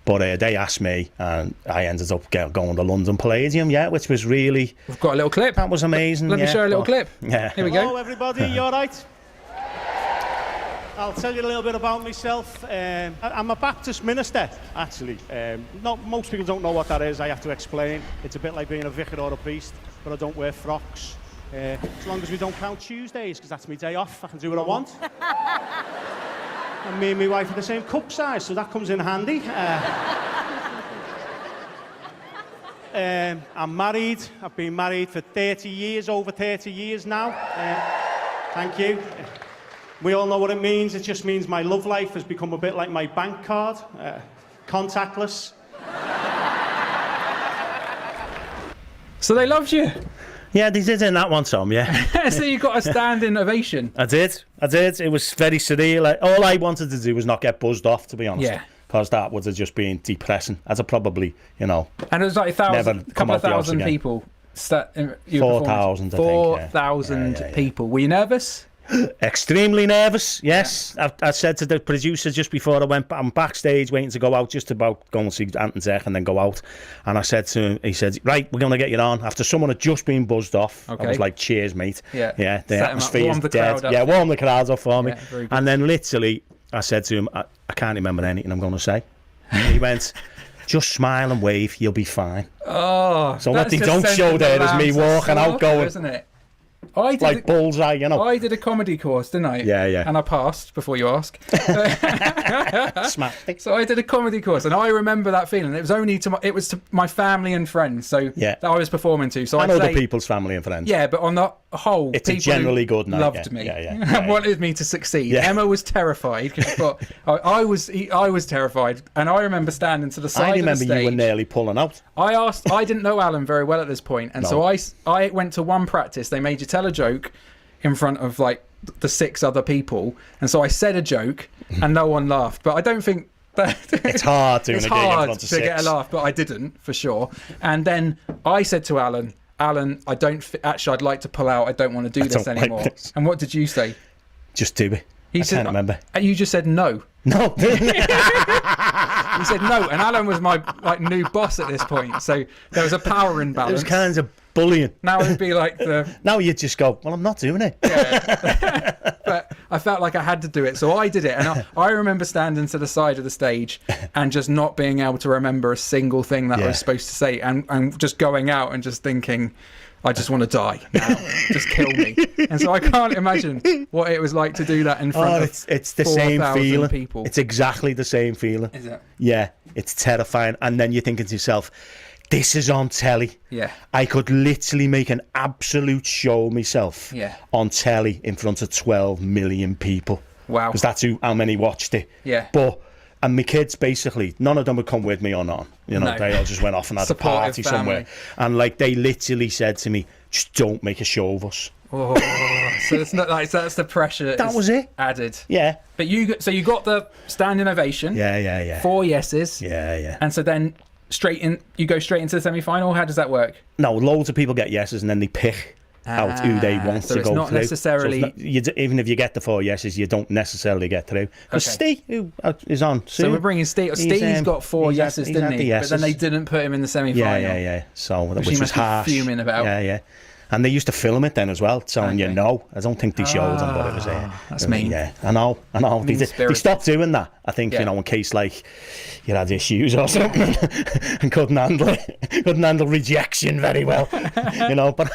Speaker 1: but they asked me, and I ended up going to London Palladium, which was really...
Speaker 2: We've got a little clip.
Speaker 1: That was amazing.
Speaker 2: Let me show a little clip.
Speaker 1: Yeah.
Speaker 2: Here we go.
Speaker 5: Hello, everybody. You all right? I'll tell you a little bit about myself. I'm a Baptist minister, actually. Most people don't know what that is. I have to explain. It's a bit like being a vicar or a priest, but I don't wear frocks. As long as we don't count Tuesdays, because that's my day off. I can do what I want. And me and my wife are the same cup size, so that comes in handy. I'm married. I've been married for 30 years, over 30 years now. Thank you. We all know what it means. It just means my love life has become a bit like my bank card, contactless.
Speaker 2: So they loved you.
Speaker 1: Yeah, they did in that one, Tom, yeah.
Speaker 2: So you got a standing ovation.
Speaker 1: I did. It was very surreal. All I wanted to do was not get buzzed off, to be honest.
Speaker 2: Yeah.
Speaker 1: Because that would have just been depressing. I'd have probably,
Speaker 2: And it was like a couple of thousand people.
Speaker 1: 4,000, I think.
Speaker 2: 4,000 people. Were you nervous?
Speaker 1: Extremely nervous, yes. Yeah. I said to the producer just before I went, I'm backstage waiting to go out, just about go and see Ant and Zech and then go out. And I said to him, he said, right, we're going to get you on. After someone had just been buzzed off, I was like, cheers, mate.
Speaker 2: Yeah.
Speaker 1: The atmosphere is dead. Yeah, warm the crowd up for me. And then literally, I said to him, I can't remember anything I'm going to say. And he went, just smile and wave, you'll be fine.
Speaker 2: Oh,
Speaker 1: so what they don't show there is me walking out going,
Speaker 2: isn't it? I did
Speaker 1: like bullseye, you know.
Speaker 2: I did a comedy course, didn't I?
Speaker 1: Yeah, yeah.
Speaker 2: And I passed before you ask.
Speaker 1: Smacked it.
Speaker 2: So I did a comedy course, and I remember that feeling. It was only to my family and friends. So
Speaker 1: Yeah.
Speaker 2: that I was performing to. So
Speaker 1: And
Speaker 2: I'd
Speaker 1: other
Speaker 2: say,
Speaker 1: people's family and friends.
Speaker 2: yeah, but on the whole,
Speaker 1: It's a
Speaker 2: people who
Speaker 1: generally good night,
Speaker 2: loved
Speaker 1: yeah,
Speaker 2: me
Speaker 1: yeah, yeah,
Speaker 2: and
Speaker 1: yeah.
Speaker 2: wanted me to succeed.
Speaker 1: Yeah.
Speaker 2: Emma was terrified because she thought I was terrified, and I remember standing to the side
Speaker 1: I remember
Speaker 2: of the stage.
Speaker 1: you were nearly pulling out.
Speaker 2: I didn't know Alan very well at this point, and
Speaker 1: No.
Speaker 2: so I went to one practice. They made you tell a joke in front of like the 6 other people, and so I said a joke, and no one laughed. But I don't think that
Speaker 1: It's hard doing
Speaker 2: it's
Speaker 1: a gig in
Speaker 2: hard
Speaker 1: front of
Speaker 2: to
Speaker 1: 6.
Speaker 2: get a laugh, but I didn't for sure. And then I said to Alan, I don't actually. I'd like to pull out. I don't want to do this
Speaker 1: don't like
Speaker 2: anymore.
Speaker 1: this.
Speaker 2: And what did you say?
Speaker 1: Just do it. I can't remember.
Speaker 2: You just said no.
Speaker 1: No.
Speaker 2: You said no, and Alan was my new boss at this point, so there was a power
Speaker 1: It
Speaker 2: imbalance.
Speaker 1: was kind of bullying.
Speaker 2: Now it'd be like the.
Speaker 1: Now you just go, well, I'm not doing it.
Speaker 2: But I felt like I had to do it, so I did it. And I remember standing to the side of the stage and just not being able to remember a single thing that I was supposed to say, and just going out and just thinking, I just want to die now. Just kill me. And so I can't imagine what it was like to do that in front of
Speaker 1: it's the same
Speaker 2: 4,000
Speaker 1: feeling.
Speaker 2: people.
Speaker 1: It's exactly the same feeling.
Speaker 2: Is it?
Speaker 1: Yeah, it's terrifying. And then you're thinking to yourself, this is on telly.
Speaker 2: Yeah.
Speaker 1: I could literally make an absolute show of myself on telly in front of 12 million people.
Speaker 2: Wow.
Speaker 1: Because that's how many watched it.
Speaker 2: Yeah.
Speaker 1: And my kids, basically, none of them would come with me or not. You know,
Speaker 2: No.
Speaker 1: they all just went off and had a
Speaker 2: Supportive
Speaker 1: party somewhere.
Speaker 2: family.
Speaker 1: And like they literally said to me, just don't make a show of us.
Speaker 2: Oh, so it's not like that's the pressure.
Speaker 1: That was it.
Speaker 2: Added.
Speaker 1: Yeah.
Speaker 2: But you got the standing ovation.
Speaker 1: Yeah.
Speaker 2: 4 yeses.
Speaker 1: Yeah.
Speaker 2: And so then you go straight into the semi-final. How does that work?
Speaker 1: No, loads of people get yeses and then they pick out who they want
Speaker 2: so
Speaker 1: to
Speaker 2: it's
Speaker 1: go
Speaker 2: not
Speaker 1: through.
Speaker 2: necessarily-
Speaker 1: So it's not, even if you get the 4 yeses, you don't necessarily get through. Because
Speaker 2: Okay.
Speaker 1: Steve, who is on soon.
Speaker 2: So we're bringing Steve. Steve's got 4 yeses,
Speaker 1: he's
Speaker 2: didn't
Speaker 1: had
Speaker 2: he?
Speaker 1: the
Speaker 2: But then they
Speaker 1: yeses.
Speaker 2: didn't put him in the semi-final.
Speaker 1: Yeah. So which
Speaker 2: he
Speaker 1: was
Speaker 2: must be
Speaker 1: harsh.
Speaker 2: fuming about.
Speaker 1: Yeah. And they used to film it then as well, telling you
Speaker 2: Okay.
Speaker 1: no. I don't think they showed them, but it was
Speaker 2: that's mean.
Speaker 1: Yeah, I know. They
Speaker 2: Mean-spirited.
Speaker 1: stopped doing that. I think
Speaker 2: Yeah.
Speaker 1: in case like you had issues or something and couldn't handle rejection very well. But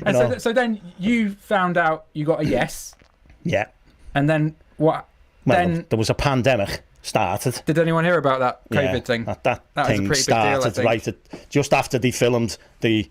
Speaker 2: And so then you found out you got a yes,
Speaker 1: yeah.
Speaker 2: and then what?
Speaker 1: Well,
Speaker 2: then
Speaker 1: there was a pandemic started.
Speaker 2: did anyone hear about that COVID
Speaker 1: Yeah,
Speaker 2: thing?
Speaker 1: That
Speaker 2: was a
Speaker 1: thing
Speaker 2: pretty big deal, I
Speaker 1: started
Speaker 2: think.
Speaker 1: right just after they filmed the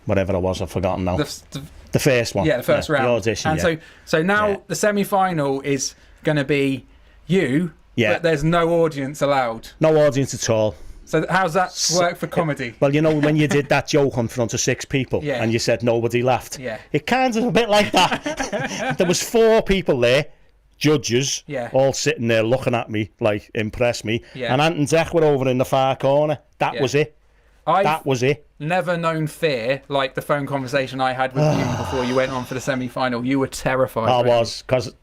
Speaker 1: whatever it was, I've forgotten now. The first one.
Speaker 2: Yeah, the first round.
Speaker 1: The audition.
Speaker 2: And so now
Speaker 1: Yeah.
Speaker 2: the semi-final is going to be you, but there's no audience allowed.
Speaker 1: No audience at all.
Speaker 2: So how's that work for comedy?
Speaker 1: Well, when you did that joke in front of 6 people
Speaker 2: Yeah.
Speaker 1: and you said nobody laughed,
Speaker 2: Yeah.
Speaker 1: it kind of a bit like that. There was 4 people there, judges,
Speaker 2: Yeah.
Speaker 1: all sitting there looking at me, like, impress me.
Speaker 2: Yeah.
Speaker 1: And Ant and Zach were over in the far corner. That
Speaker 2: Yeah.
Speaker 1: was it. That was it.
Speaker 2: Never known fear like the phone conversation I had with you before you went on for the semi-final. You were terrified.
Speaker 1: I
Speaker 2: really.
Speaker 1: was, because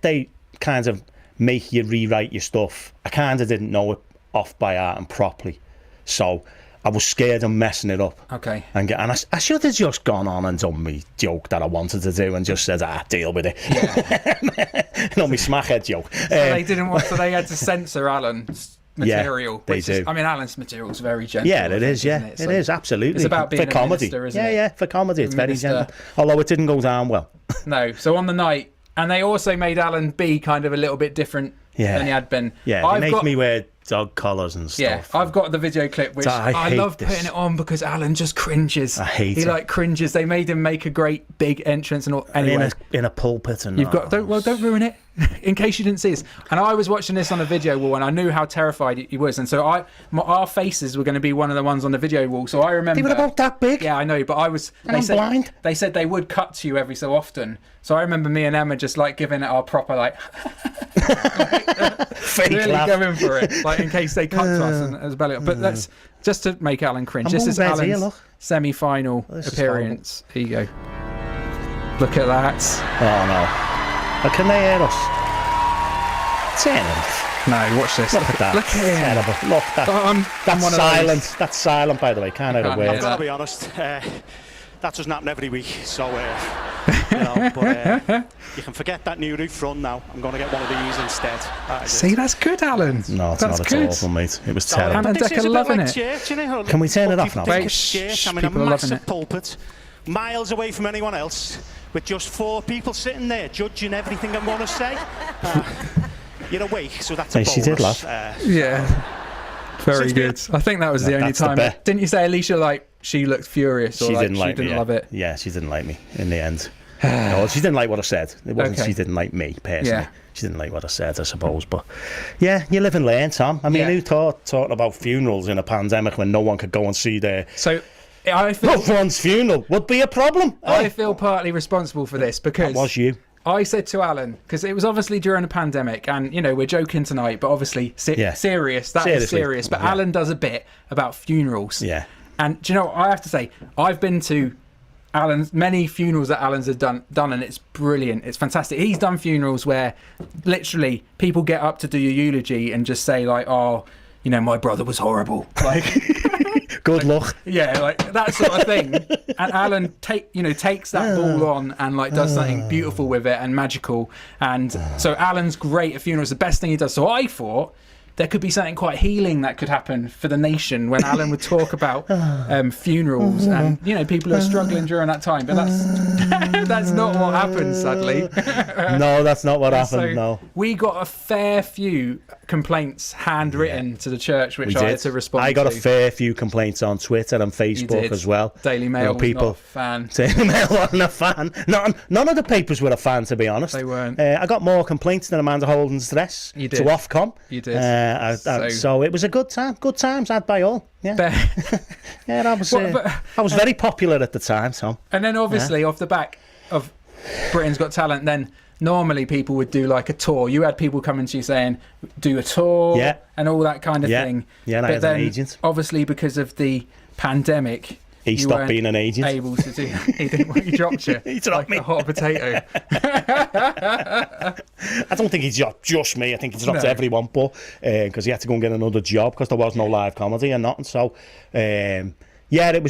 Speaker 1: they kind of make you rewrite your stuff. I kind of didn't know it off by heart and properly. So I was scared of messing it up.
Speaker 2: Okay.
Speaker 1: And I should have just gone on and done me joke that I wanted to do and just said, deal with it.
Speaker 2: Yeah.
Speaker 1: Me smackhead joke.
Speaker 2: So they didn't want. So they had to censor Alan's material.
Speaker 1: they
Speaker 2: which is,
Speaker 1: do.
Speaker 2: I mean, Alan's material is very gentle.
Speaker 1: Yeah,
Speaker 2: I
Speaker 1: it
Speaker 2: think,
Speaker 1: is. Yeah,
Speaker 2: isn't
Speaker 1: it
Speaker 2: So
Speaker 1: is absolutely.
Speaker 2: It's about being
Speaker 1: for
Speaker 2: a
Speaker 1: comedy.
Speaker 2: minister, isn't it?
Speaker 1: Yeah, for comedy, it's very
Speaker 2: Minister.
Speaker 1: gentle. Although it didn't go down well.
Speaker 2: No. So on the night, and they also made Alan be kind of a little bit different than he had been.
Speaker 1: Yeah, they make me wear dog collars and stuff.
Speaker 2: Yeah, I've got the video clip, which I
Speaker 1: hate
Speaker 2: love
Speaker 1: this.
Speaker 2: putting it on because Alan just cringes.
Speaker 1: I hate
Speaker 2: he
Speaker 1: it.
Speaker 2: like cringes. They made him make a great big entrance and all. Anyway,
Speaker 1: in a pulpit and
Speaker 2: you've got don't ruin it in case you didn't see this. And I was watching this on a video wall, and I knew how terrified he was. And so our faces were going to be one of the ones on the video wall. So I remember
Speaker 1: They were about that big.
Speaker 2: Yeah, I know, but I was.
Speaker 1: And I'm blind.
Speaker 2: They said they would cut to you every so often. So I remember me and Emma just like giving it our proper like.
Speaker 1: Fake
Speaker 2: really
Speaker 1: laugh.
Speaker 2: going for it, like in case they cut to us and as belly. But that's just to make Alan cringe.
Speaker 1: I'm
Speaker 2: This
Speaker 1: all
Speaker 2: is
Speaker 1: red
Speaker 2: Alan's
Speaker 1: here, look.
Speaker 2: semi-final
Speaker 1: This is
Speaker 2: appearance. Here you go. Look at that.
Speaker 1: Oh no! But can they hear us? Turn it off.
Speaker 2: No, watch this.
Speaker 1: Look at that.
Speaker 2: Look at him.
Speaker 1: Terrible. Look,
Speaker 2: I'm
Speaker 1: that's
Speaker 2: one of
Speaker 1: silent.
Speaker 2: those.
Speaker 1: That's silent, by the way. Can't hear a
Speaker 2: Can't
Speaker 1: word.
Speaker 2: hear
Speaker 5: I've got
Speaker 2: that.
Speaker 5: to be honest, that doesn't happen every week, so but you can forget that new roof front now. I'm going to get one of these instead. That is
Speaker 2: See,
Speaker 5: it.
Speaker 2: that's good, Alan.
Speaker 1: No, it's
Speaker 2: that's
Speaker 1: not
Speaker 2: good.
Speaker 1: at all, mate. It was
Speaker 5: So,
Speaker 1: terrible.
Speaker 2: Hannah
Speaker 5: this
Speaker 2: Decker
Speaker 5: is a bit
Speaker 2: loving
Speaker 5: like
Speaker 2: it.
Speaker 5: church, you know?
Speaker 1: Can we turn it
Speaker 5: What
Speaker 1: off
Speaker 5: people
Speaker 1: now?
Speaker 5: think
Speaker 2: Wait,
Speaker 5: is church.
Speaker 2: shh,
Speaker 5: I'm in a
Speaker 2: people are loving
Speaker 5: massive
Speaker 2: it.
Speaker 5: pulpit miles away from anyone else, with just 4 people sitting there judging everything I'm going to say. You're awake, so that's a bonus.
Speaker 1: She did laugh.
Speaker 2: Yeah. Very good. I think that was the only
Speaker 1: That's the
Speaker 2: time.
Speaker 1: best.
Speaker 2: Didn't you say Alicia, like, she looked furious or
Speaker 1: She
Speaker 2: like,
Speaker 1: didn't like
Speaker 2: she didn't
Speaker 1: me.
Speaker 2: love it?
Speaker 1: Yeah, she didn't like me in the end. No, she didn't like what I said. It wasn't
Speaker 2: Okay.
Speaker 1: she didn't like me personally.
Speaker 2: Yeah.
Speaker 1: She didn't like what I said, I suppose. But yeah, you live and learn, Tom. I mean,
Speaker 2: Yeah.
Speaker 1: who thought talking about funerals in a pandemic when no one could go and see their
Speaker 2: So I feel
Speaker 1: loved one's funeral would be a problem?
Speaker 2: I feel partly responsible for this because
Speaker 1: That was you.
Speaker 2: I said to Alan, because it was obviously during a pandemic, and you know we're joking tonight, but obviously
Speaker 1: Yeah.
Speaker 2: serious. That is
Speaker 1: Seriously.
Speaker 2: serious. But
Speaker 1: Yeah.
Speaker 2: Alan does a bit about funerals.
Speaker 1: Yeah.
Speaker 2: And do you know what I have to say? I've been to many funerals that Alan's have done, and it's brilliant. It's fantastic. He's done funerals where literally people get up to do your eulogy and just say like, "Oh, you know, my brother was horrible." Like.
Speaker 1: Good luck.
Speaker 2: Yeah, like that sort of thing. And Alan takes that ball on and like does something beautiful with it and magical. And so Alan's great at funerals, the best thing he does. So I thought there could be something quite healing that could happen for the nation when Alan would talk about funerals and you know people who are struggling during that time. But that's not what happened, sadly.
Speaker 1: No, that's not what happened.
Speaker 2: So
Speaker 1: No.
Speaker 2: we got a fair few complaints handwritten to the church, which
Speaker 1: We
Speaker 2: I
Speaker 1: did.
Speaker 2: had to respond to.
Speaker 1: I got a fair few complaints on Twitter and
Speaker 2: You
Speaker 1: Facebook
Speaker 2: did.
Speaker 1: as well.
Speaker 2: Daily Mail
Speaker 1: You know,
Speaker 2: was
Speaker 1: people
Speaker 2: not a fan.
Speaker 1: Daily Mail wasn't a fan. None of the papers were a fan, to be honest.
Speaker 2: They weren't.
Speaker 1: I got more complaints than Amanda Holden's dress
Speaker 2: You did.
Speaker 1: to Ofcom.
Speaker 2: You did.
Speaker 1: So it was a good time. Good times had by all. Yeah, yeah. I was very popular at the time, Tom.
Speaker 2: And then obviously off the back of Britain's Got Talent, then normally people would do like a tour. You had people coming to you saying, do a tour
Speaker 1: Yeah.
Speaker 2: and all that kind of thing.
Speaker 1: Yeah, and I
Speaker 2: but
Speaker 1: had an
Speaker 2: then
Speaker 1: agent.
Speaker 2: obviously because of the pandemic,
Speaker 1: He
Speaker 2: you
Speaker 1: stopped
Speaker 2: weren't
Speaker 1: being an agent.
Speaker 2: able to do he didn't want you dropped you
Speaker 1: He dropped
Speaker 2: like
Speaker 1: me.
Speaker 2: a hot potato.
Speaker 1: I don't think he dropped just me. I think he dropped
Speaker 2: No.
Speaker 1: everyone, but because he had to go and get another job because there was no live comedy and nothing. So yeah, it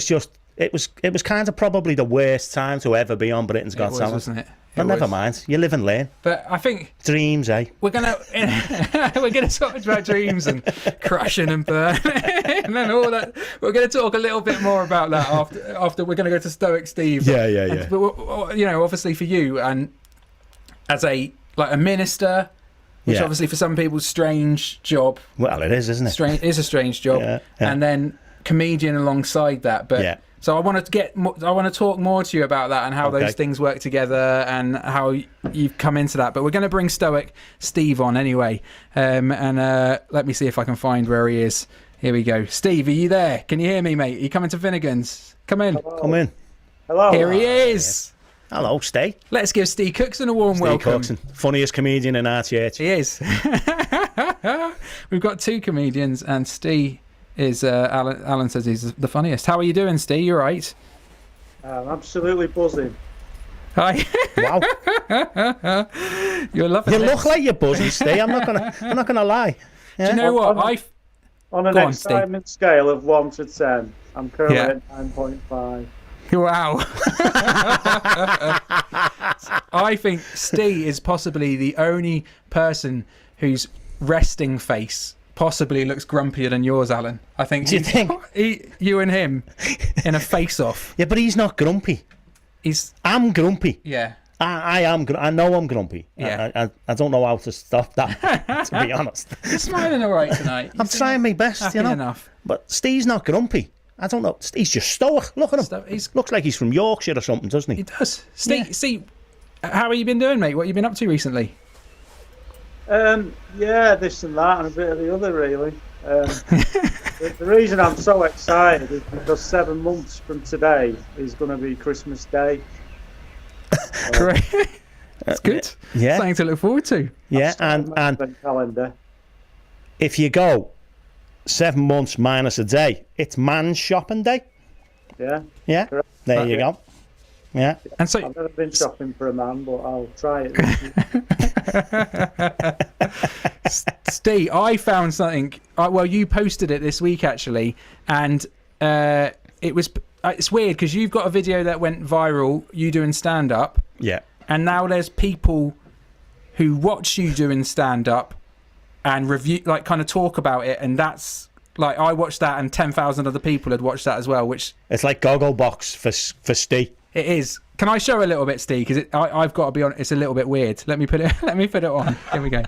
Speaker 1: was kind of probably the worst time to ever be on Britain's Got
Speaker 2: It was,
Speaker 1: Talent.
Speaker 2: wasn't it?
Speaker 1: But
Speaker 2: It
Speaker 1: never
Speaker 2: was.
Speaker 1: mind. You live and learn.
Speaker 2: But I think
Speaker 1: Dreams, eh?
Speaker 2: we're gonna talk about dreams and crashing and burn and then all that. We're gonna talk a little bit more about that after we're gonna go to Stoic Steve.
Speaker 1: Yeah.
Speaker 2: But you know, obviously for you and as a minister, which
Speaker 1: Yeah.
Speaker 2: obviously for some people strange job.
Speaker 1: Well, it is, isn't it?
Speaker 2: Is a strange job,
Speaker 1: Yeah.
Speaker 2: and then comedian alongside that. But
Speaker 1: Yeah.
Speaker 2: so I want to talk more to you about that and how
Speaker 1: Okay.
Speaker 2: those things work together and how you've come into that. But we're going to bring Stoic Steve on anyway, and let me see if I can find where he is. Here we go. Steve, are you there? Can you hear me, mate? Are you coming to Finnegan's? Come in.
Speaker 1: Come in.
Speaker 4: Hello.
Speaker 2: Here he is.
Speaker 1: Hello, Steve.
Speaker 2: Let's give Steve Cookson a warm
Speaker 1: Steve
Speaker 2: welcome.
Speaker 1: Cookson, funniest comedian in our church.
Speaker 2: He is. We've got 2 comedians, and Steve is Alan says he's the funniest. How are you doing, Steve? You all right?
Speaker 4: I'm absolutely buzzing.
Speaker 2: Hi.
Speaker 1: Wow.
Speaker 2: You're loving
Speaker 1: You
Speaker 2: this.
Speaker 1: look like you're buzzing, Steve. I'm not gonna lie.
Speaker 2: Do you know what?
Speaker 4: On an
Speaker 2: Go on, Steve.
Speaker 4: excitement scale of 1 to 10, I'm currently
Speaker 2: Yeah.
Speaker 4: at 9.5.
Speaker 2: Wow. I think Steve is possibly the only person whose resting face possibly looks grumpier than yours, Alan. I think.
Speaker 1: Do you think?
Speaker 2: You and him in a face-off.
Speaker 1: Yeah, but he's not grumpy. I'm grumpy.
Speaker 2: Yeah.
Speaker 1: I am. I know I'm grumpy.
Speaker 2: Yeah.
Speaker 1: I don't know how to stop that. To be honest,
Speaker 2: You're smiling all right tonight.
Speaker 1: I'm trying my best.
Speaker 2: happy
Speaker 1: You know.
Speaker 2: enough.
Speaker 1: But Steve's not grumpy. I don't know. He's just stoic. Look at him. Looks like he's from Yorkshire or something, doesn't he?
Speaker 2: He does. Steve, how have you been doing, mate? What have you been up to recently?
Speaker 4: Yeah, this and that and a bit of the other, really. The reason I'm so excited is because 7 months from today is going to be Christmas Day.
Speaker 2: Great. That's good.
Speaker 1: Yeah.
Speaker 2: Something to look forward to.
Speaker 1: Yeah,
Speaker 4: On my
Speaker 1: and
Speaker 4: advent calendar.
Speaker 1: if you go 7 months minus a day, it's man's shopping day.
Speaker 4: Yeah,
Speaker 1: Yeah,
Speaker 4: correct.
Speaker 1: there you go. Yeah.
Speaker 2: And so,
Speaker 4: I've never been shopping for a man, but I'll try it.
Speaker 2: Steve, I found something. Well, you posted it this week actually, and it was. It's weird because you've got a video that went viral. You doing stand up,
Speaker 1: Yeah.
Speaker 2: and now there's people who watch you doing stand up and review, like, kind of talk about it, and that's like I watched that, and 10,000 other people had watched that as well. Which
Speaker 1: It's like Goggle Box for Steve.
Speaker 2: It is. Can I show a little bit, Steve? Because I've got to be honest, it's a little bit weird. Let me put it on. Here we go.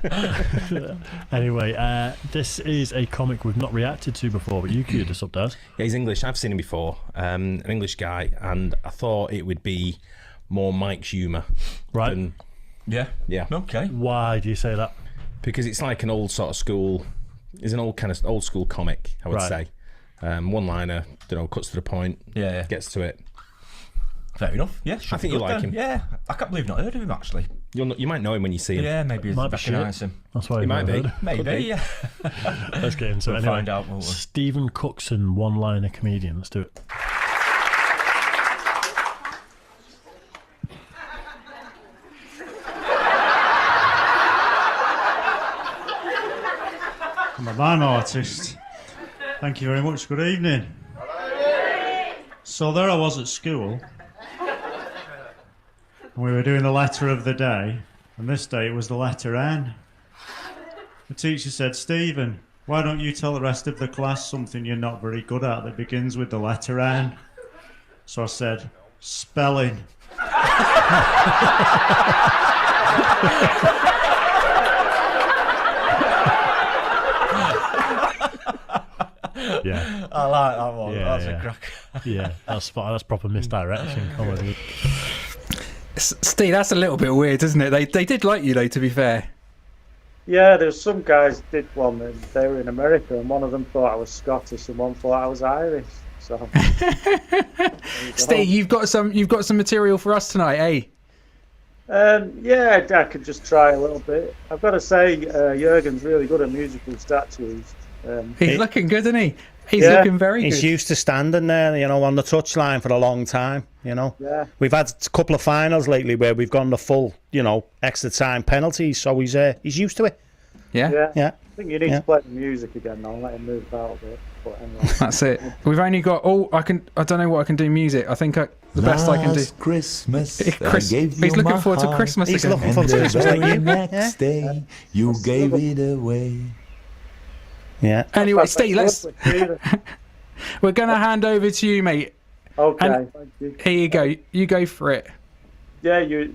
Speaker 6: Anyway, this is a comic we've not reacted to before, but you queued this up, Daz.
Speaker 7: Yeah, he's English. I've seen him before. An English guy, and I thought it would be more Mike's humour.
Speaker 6: Right.
Speaker 7: Than,
Speaker 8: Yeah.
Speaker 7: yeah.
Speaker 8: Okay.
Speaker 6: Why do you say that?
Speaker 7: Because it's like an old sort of school. It's an old kind of old school comic, I would say. One liner, cuts to the point.
Speaker 8: Yeah.
Speaker 7: Gets to it.
Speaker 8: Fair enough. Yeah.
Speaker 7: I think you like him.
Speaker 8: Yeah. I can't believe I've not heard of him actually.
Speaker 7: You might know him when you see him.
Speaker 8: Yeah, maybe
Speaker 6: Might be
Speaker 8: recognise him.
Speaker 6: That's why
Speaker 7: He might be.
Speaker 8: Maybe. Yeah.
Speaker 6: Let's get into it.
Speaker 8: We'll
Speaker 6: Anyway,
Speaker 8: find out, won't we?
Speaker 6: Stephen Cookson, one-liner comedian. Let's do it.
Speaker 9: I'm a mime artist. Thank you very much. Good evening. So there I was at school. And we were doing the letter of the day. And this day it was the letter N. The teacher said, Stephen, why don't you tell the rest of the class something you're not very good at that begins with the letter N? So I said, spelling.
Speaker 6: Yeah.
Speaker 8: I like that one.
Speaker 6: Yeah,
Speaker 8: That's
Speaker 6: yeah.
Speaker 8: a crack.
Speaker 6: Yeah, that's proper misdirection comedy.
Speaker 2: Steve, that's a little bit weird, isn't it? They did like you, though, to be fair.
Speaker 4: Yeah, there's some guys did one, and they were in America, and one of them thought I was Scottish, and one thought I was Irish. So,
Speaker 2: Steve, you've got some material for us tonight, eh?
Speaker 4: yeah, I could just try a little bit. I've got to say, Jurgen's really good at musical statues.
Speaker 2: He's looking good, isn't he? He's
Speaker 4: Yeah.
Speaker 2: looking very good.
Speaker 1: He's used to standing there, on the touchline for a long time,
Speaker 4: Yeah.
Speaker 1: We've had a couple of finals lately where we've gone the full, extra time penalties, so he's used to it.
Speaker 2: Yeah,
Speaker 1: Yeah.
Speaker 4: I think you need to play the music again now, let him move about a bit. But anyway.
Speaker 2: that's it. We've only got. I don't know what I can do. Music. I think the best I can do.
Speaker 10: Christmas,
Speaker 2: He's looking forward to Christmas
Speaker 1: He's
Speaker 2: again.
Speaker 1: looking forward to Christmas like you.
Speaker 10: Next day, you gave it away.
Speaker 1: Yeah.
Speaker 2: Anyway, Steve, we're going to hand over to you, mate.
Speaker 4: Okay,
Speaker 2: And-
Speaker 4: thank you.
Speaker 2: Here you go. You go for it.
Speaker 4: Yeah, you.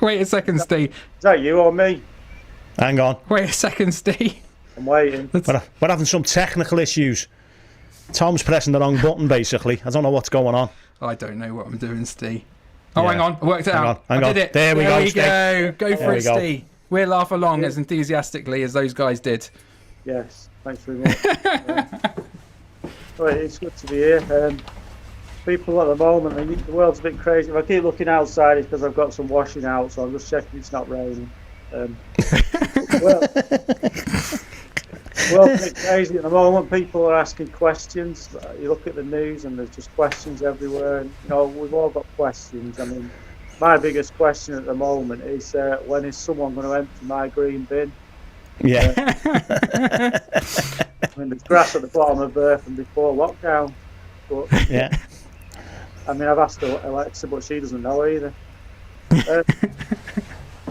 Speaker 2: Wait a second, Steve.
Speaker 4: Is that you or me?
Speaker 1: Hang on.
Speaker 2: Wait a second, Steve.
Speaker 4: I'm waiting.
Speaker 1: We're having some technical issues. Tom's pressing the wrong button, basically. I don't know what's going on.
Speaker 2: I don't know what I'm doing, Steve. Oh,
Speaker 1: Yeah.
Speaker 2: hang on. I worked it out.
Speaker 1: Hang
Speaker 2: I
Speaker 1: on.
Speaker 2: did it.
Speaker 1: There we go, Steve.
Speaker 2: Go for
Speaker 1: There
Speaker 2: it,
Speaker 1: we go.
Speaker 2: Steve. We'll laugh along as enthusiastically as those guys did.
Speaker 4: Yes, thanks very much. Right, it's good to be here. People at the moment, the world's a bit crazy. If I keep looking outside, it's because I've got some washing out, so I'm just checking it's not raining. World's a bit crazy at the moment. People are asking questions. You look at the news and there's just questions everywhere. And, we've all got questions. I mean, my biggest question at the moment is when is someone going to empty my green bin?
Speaker 1: Yeah.
Speaker 4: I mean, there's grass at the bottom of Earth and before lockdown. But,
Speaker 1: Yeah.
Speaker 4: I mean, I've asked Alexa, but she doesn't know either.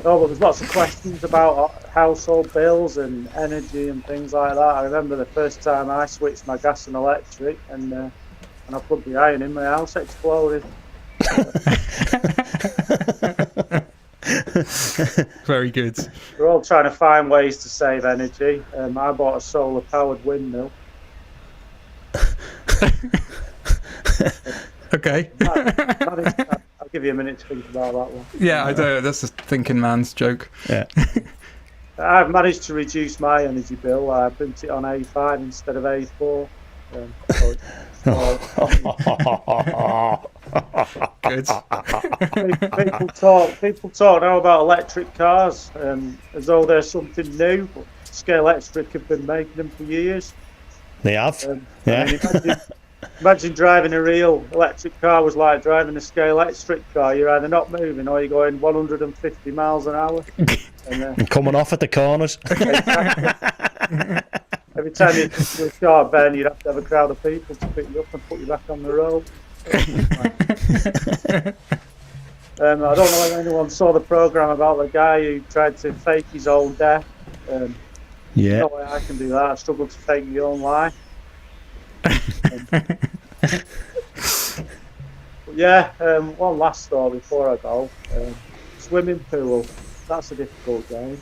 Speaker 4: No, but there's lots of questions about household bills and energy and things like that. I remember the first time I switched my gas and electric, and I plugged the iron in, my house exploded.
Speaker 2: Very good.
Speaker 4: We're all trying to find ways to save energy. I bought a solar-powered windmill.
Speaker 2: Okay.
Speaker 4: I'll give you a minute to think about that one.
Speaker 2: Yeah, I don't. That's a thinking man's joke.
Speaker 1: Yeah.
Speaker 4: I've managed to reduce my energy bill. I print it on A5 instead of A4.
Speaker 2: Good.
Speaker 4: People talk now about electric cars as though they're something new. But Scale Electric have been making them for years.
Speaker 1: They have.
Speaker 4: I mean, imagine driving a real electric car was like driving a Scale Electric car. You're either not moving or you're going 150 miles an hour.
Speaker 1: And coming off at the corners.
Speaker 4: Every time you come to a sharp bend, you'd have to have a crowd of people to pick you up and put you back on the road. I don't know if anyone saw the programme about the guy who tried to fake his own death.
Speaker 1: Yeah.
Speaker 4: No way I can do that. I struggle to fake my own life. Yeah, one last story before I go. Swimming pool. That's a difficult game.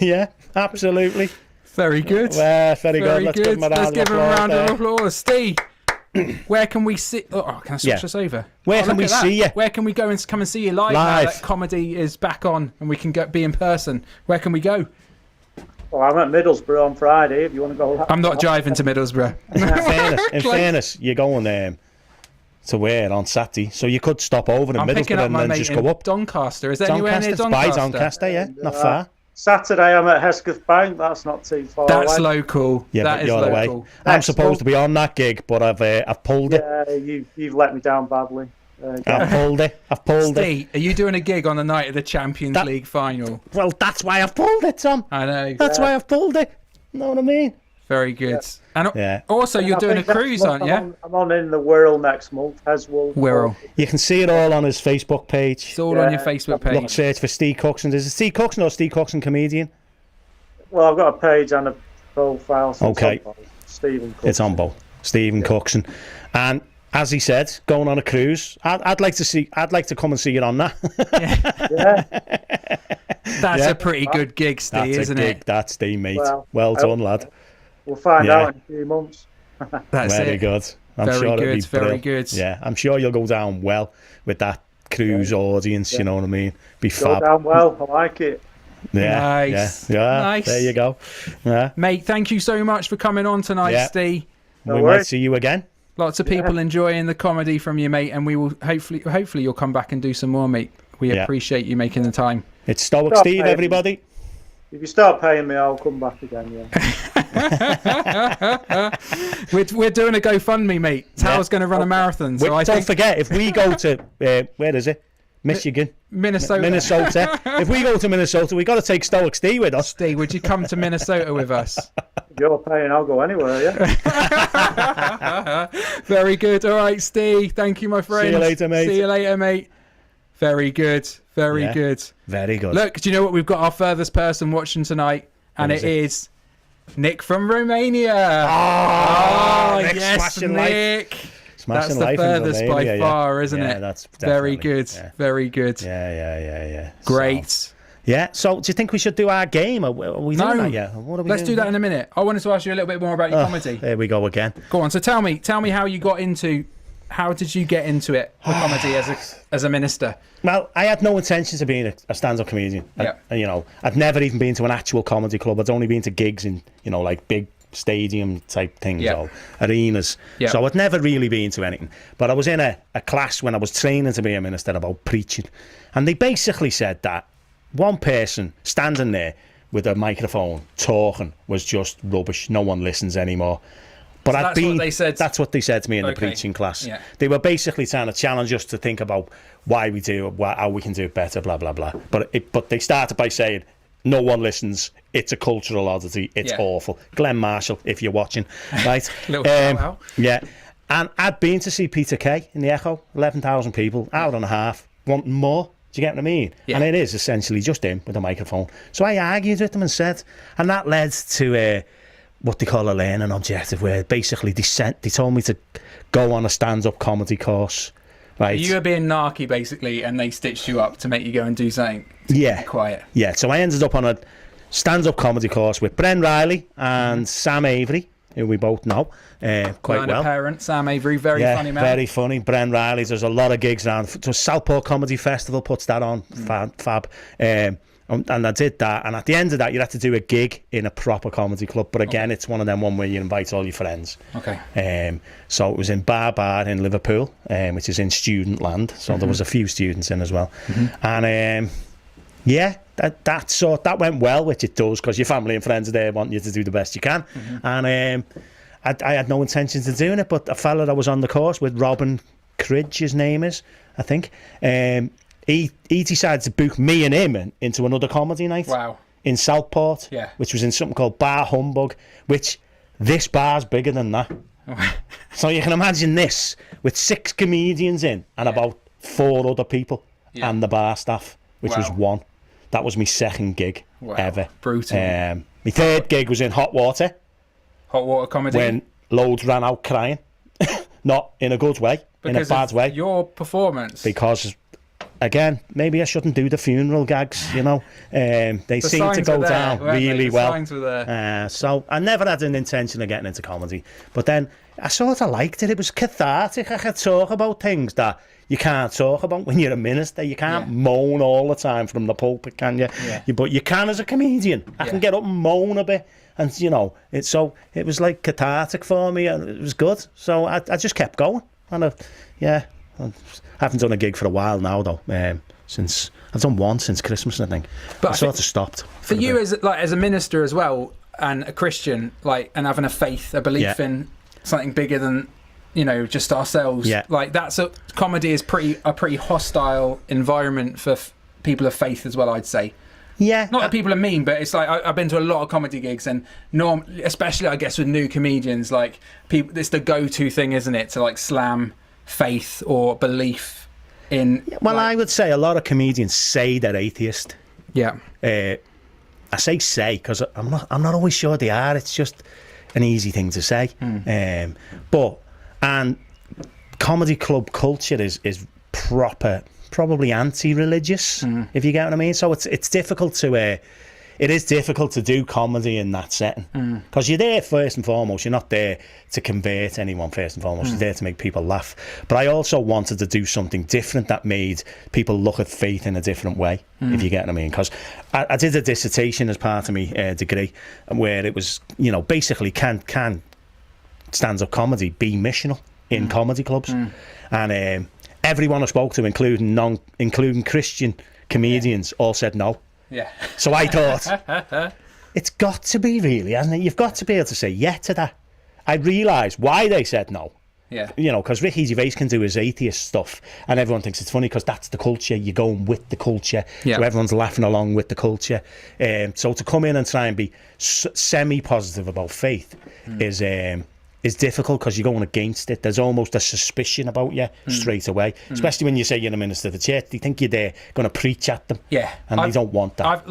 Speaker 1: Yeah, absolutely.
Speaker 2: Very good.
Speaker 1: Well, very good. Let's give him a
Speaker 2: Let's give him a round of
Speaker 1: applause.
Speaker 2: applause. Steve, where can we see... Oh, can I switch
Speaker 1: Yeah.
Speaker 2: this over?
Speaker 1: Where can
Speaker 2: look
Speaker 1: we
Speaker 2: at that.
Speaker 1: see you?
Speaker 2: Where can we go and come and see you live, now
Speaker 1: Live.
Speaker 2: that comedy is back on and we can be in person? Where can we go?
Speaker 4: Well, I'm at Middlesbrough on Friday. If you want to go,
Speaker 2: I'm not driving to Middlesbrough.
Speaker 1: In fairness, you're going to where on Saturday, so you could stop over in
Speaker 2: I'm picking
Speaker 1: Middlesbrough
Speaker 2: up
Speaker 1: and
Speaker 2: my
Speaker 1: then
Speaker 2: mate
Speaker 1: just
Speaker 2: in
Speaker 1: go up.
Speaker 2: Doncaster. Is there anywhere near
Speaker 1: Doncaster, by
Speaker 2: Doncaster?
Speaker 1: Doncaster, yeah, not far.
Speaker 4: Saturday I'm at Hesketh Bank. That's not too far
Speaker 2: That's
Speaker 4: away.
Speaker 2: local.
Speaker 1: Yeah,
Speaker 2: That
Speaker 1: but
Speaker 2: is
Speaker 1: you're away.
Speaker 2: local.
Speaker 1: I'm supposed to be on that gig, but I've pulled it.
Speaker 4: Yeah, you've let me down badly.
Speaker 1: I've pulled it.
Speaker 2: Steve, are you doing a gig on the night of the Champions League final?
Speaker 1: Well, that's why I've pulled it, Tom.
Speaker 2: I know.
Speaker 1: That's why I've pulled it. You know what I mean?
Speaker 2: Very good. And
Speaker 1: Yeah.
Speaker 2: also, you're
Speaker 4: I
Speaker 2: doing a
Speaker 4: think next
Speaker 2: cruise,
Speaker 4: month
Speaker 2: aren't you?
Speaker 4: I'm on in the Wirral next month.
Speaker 2: Wirral.
Speaker 1: You can see it all on his Facebook page.
Speaker 2: It's all on your Facebook page.
Speaker 1: Look, search for Steve Coxon. Is it Steve Coxon or Steve Coxon Comedian?
Speaker 4: Well, I've got a page and a profile. So
Speaker 1: Okay.
Speaker 4: it's on both. Stephen Cook.
Speaker 1: It's on both. Stephen Coxon. And as he said, going on a cruise. I'd like to come and see you on that.
Speaker 2: That's
Speaker 1: Yeah.
Speaker 2: a pretty good gig, Steve,
Speaker 1: That's
Speaker 2: isn't
Speaker 1: a gig.
Speaker 2: it?
Speaker 1: That's Steve, mate.
Speaker 4: Well,
Speaker 1: Well done, lad.
Speaker 4: We'll find
Speaker 1: Yeah.
Speaker 4: out in a few months.
Speaker 2: That's
Speaker 1: Very
Speaker 2: it.
Speaker 1: good. I'm
Speaker 2: Very
Speaker 1: sure it'll
Speaker 2: good,
Speaker 1: be
Speaker 2: very
Speaker 1: brilliant.
Speaker 2: good.
Speaker 1: Yeah, I'm sure you'll go down well with that cruise audience. You know what I mean? Be
Speaker 4: Go
Speaker 1: fab.
Speaker 4: down well. I like it.
Speaker 1: Yeah,
Speaker 2: Nice.
Speaker 1: yeah, yeah.
Speaker 2: Nice.
Speaker 1: There you go. Yeah,
Speaker 2: Mate, thank you so much for coming on tonight,
Speaker 1: Yeah.
Speaker 2: Steve.
Speaker 1: we might see you again.
Speaker 2: Lots of people enjoying the comedy from you, mate, and we will hopefully you'll come back and do some more, mate. We
Speaker 1: Yeah.
Speaker 2: appreciate you making the time.
Speaker 1: It's Stoic
Speaker 4: Stop
Speaker 1: Steve,
Speaker 4: paying
Speaker 1: everybody.
Speaker 4: If you start paying me, I'll come back again. Yeah.
Speaker 2: We're doing a GoFundMe, mate. Tal's
Speaker 1: Yeah.
Speaker 2: going to run a marathon, so I
Speaker 1: Don't
Speaker 2: think
Speaker 1: forget, if we go to where is it? Michigan,
Speaker 2: Minnesota.
Speaker 1: If we go to Minnesota, we got to take Stoic Steve with us.
Speaker 2: Steve, would you come to Minnesota with us?
Speaker 4: If you're paying, I'll go anywhere. Yeah.
Speaker 2: Very good. All right, Steve. Thank you, my friend.
Speaker 1: See you later, mate.
Speaker 2: See you later, mate. Very good. Very
Speaker 1: Yeah.
Speaker 2: good.
Speaker 1: Very good.
Speaker 2: Look, do you know what? We've got our furthest person watching tonight, and
Speaker 1: Who is
Speaker 2: it is Nick from Romania.
Speaker 1: Oh,
Speaker 2: yes,
Speaker 1: Nick smashing life.
Speaker 2: Nick.
Speaker 1: Smashing
Speaker 2: That's the
Speaker 1: life in
Speaker 2: furthest by
Speaker 1: Romania, yeah.
Speaker 2: far, isn't
Speaker 1: Yeah,
Speaker 2: it?
Speaker 1: that's
Speaker 2: very
Speaker 1: definitely,
Speaker 2: good.
Speaker 1: yeah.
Speaker 2: Very good.
Speaker 1: Yeah.
Speaker 2: Great.
Speaker 1: So, yeah. So, do you think we should do our game? Are we doing that yet? What are we
Speaker 2: Let's
Speaker 1: doing?
Speaker 2: do that in a minute. I wanted to ask you a little bit more about your comedy.
Speaker 1: There we go again.
Speaker 2: Go on. So tell me how you got into. How did you get into it with comedy as a minister?
Speaker 1: Well, I had no intentions of being a stand-up comedian.
Speaker 2: Yeah.
Speaker 1: I'd never even been to an actual comedy club. I'd only been to gigs in, like big stadium type things or arenas.
Speaker 2: Yeah.
Speaker 1: So I'd never really been to anything. But I was in a class when I was training to be a minister about preaching. And they basically said that one person standing there with a microphone talking was just rubbish. No one listens anymore. But
Speaker 2: So that's what they said?
Speaker 1: That's what they said to me in the
Speaker 2: Okay.
Speaker 1: preaching class.
Speaker 2: Yeah.
Speaker 1: They were basically trying to challenge us to think about why we do it, how we can do it better, blah, blah, blah. But they started by saying, no one listens. It's a cultural oddity. It's
Speaker 2: Yeah.
Speaker 1: awful. Glenn Marshall, if you're watching. Right?
Speaker 2: Little shout out.
Speaker 1: Yeah. And I'd been to see Peter Kay in the Echo, 11,000 people, hour and a half, wanting more. Do you get what I mean?
Speaker 2: Yeah.
Speaker 1: And it is essentially just him with a microphone. So I argued with them and said, and that led to what they call a learning objective, where basically they told me to go on a stand-up comedy course. Right?
Speaker 2: You were being narky basically, and they stitched you up to make you go and do something.
Speaker 1: Yeah.
Speaker 2: Be quiet.
Speaker 1: Yeah, so I ended up on a stand-up comedy course with Bren Riley and Sam Avery, who we both know quite
Speaker 2: Learned a
Speaker 1: well.
Speaker 2: parent, Sam Avery, very funny man.
Speaker 1: Very funny. Bren Riley's, there's a lot of gigs around. So Southport Comedy Festival puts that on, fab. And I did that, and at the end of that, you had to do a gig in a proper comedy club. But again, it's one of them where you invite all your friends.
Speaker 2: Okay.
Speaker 1: So it was in Bar in Liverpool, which is in student land. So there was a few students in as well. And yeah, that went well, which it does, because your family and friends are there wanting you to do the best you can. And I had no intentions of doing it, but a fella that was on the course with Robin Cridge, his name is, I think. He decided to book me and him into another comedy night.
Speaker 2: Wow.
Speaker 1: In Southport,
Speaker 2: Yeah.
Speaker 1: which was in something called Bar Humbug, which this bar's bigger than that. So you can imagine this with 6 comedians in and about 4 other people and the bar staff, which was 1. That was my second gig ever.
Speaker 2: Brutal.
Speaker 1: My third gig was in Hot Water.
Speaker 2: Hot water comedy.
Speaker 1: When loads ran out crying. Not in a good way,
Speaker 2: because
Speaker 1: in a bad way.
Speaker 2: Your performance.
Speaker 1: Because, again, maybe I shouldn't do the funeral gags, you know. They seem to go down really well.
Speaker 2: The signs were there.
Speaker 1: So I never had an intention of getting into comedy. But then I sort of liked it. It was cathartic. I could talk about things that you can't talk about when you're a minister. You can't moan all the time from the pulpit, can you?
Speaker 2: Yeah.
Speaker 1: But you can as a comedian. I can get up and moan a bit. And, you know, it was like cathartic for me, and it was good. So I just kept going. And I haven't done a gig for a while now, though. Since I've done one since Christmas, I think. But I sort of stopped.
Speaker 2: For you, as a minister as well, and a Christian, like, and having a faith, a belief in something bigger than, you know, just ourselves.
Speaker 1: Yeah.
Speaker 2: Like, comedy is a pretty hostile environment for people of faith as well, I'd say.
Speaker 1: Yeah.
Speaker 2: Not that people are mean, but it's like I've been to a lot of comedy gigs, and especially I guess with new comedians, like, people, it's the go-to thing, isn't it, to like slam faith or belief in.
Speaker 1: Well,
Speaker 2: like,
Speaker 1: I would say a lot of comedians say they're atheist.
Speaker 2: Yeah.
Speaker 1: I say because I'm not always sure they are. It's just an easy thing to say. But comedy club culture is probably anti-religious, if you get what I mean. So it's difficult to it is difficult to do comedy in that setting, because you're there first and foremost. You're not there to convert anyone first and foremost. You're there to make people laugh. But I also wanted to do something different that made people look at faith in a different way, if you get what I mean. Because I did a dissertation as part of my degree, where it was, you know, basically can stand-up comedy be missional in comedy clubs? And everyone I spoke to, including Christian comedians, all said no.
Speaker 2: Yeah.
Speaker 1: So I thought, it's got to be, really, hasn't it? You've got to be able to say yeah to that. I realised why they said no.
Speaker 2: Yeah.
Speaker 1: You know, because Ricky Gervais can do his atheist stuff, and everyone thinks it's funny because that's the culture. You're going with the culture.
Speaker 2: Yeah.
Speaker 1: So everyone's laughing along with the culture. So to come in and try and be semi-positive about faith is difficult, because you're going against it. There's almost a suspicion about you straight away, especially when you say you're a minister of the church. They think you're there going to preach at them, and they don't want that.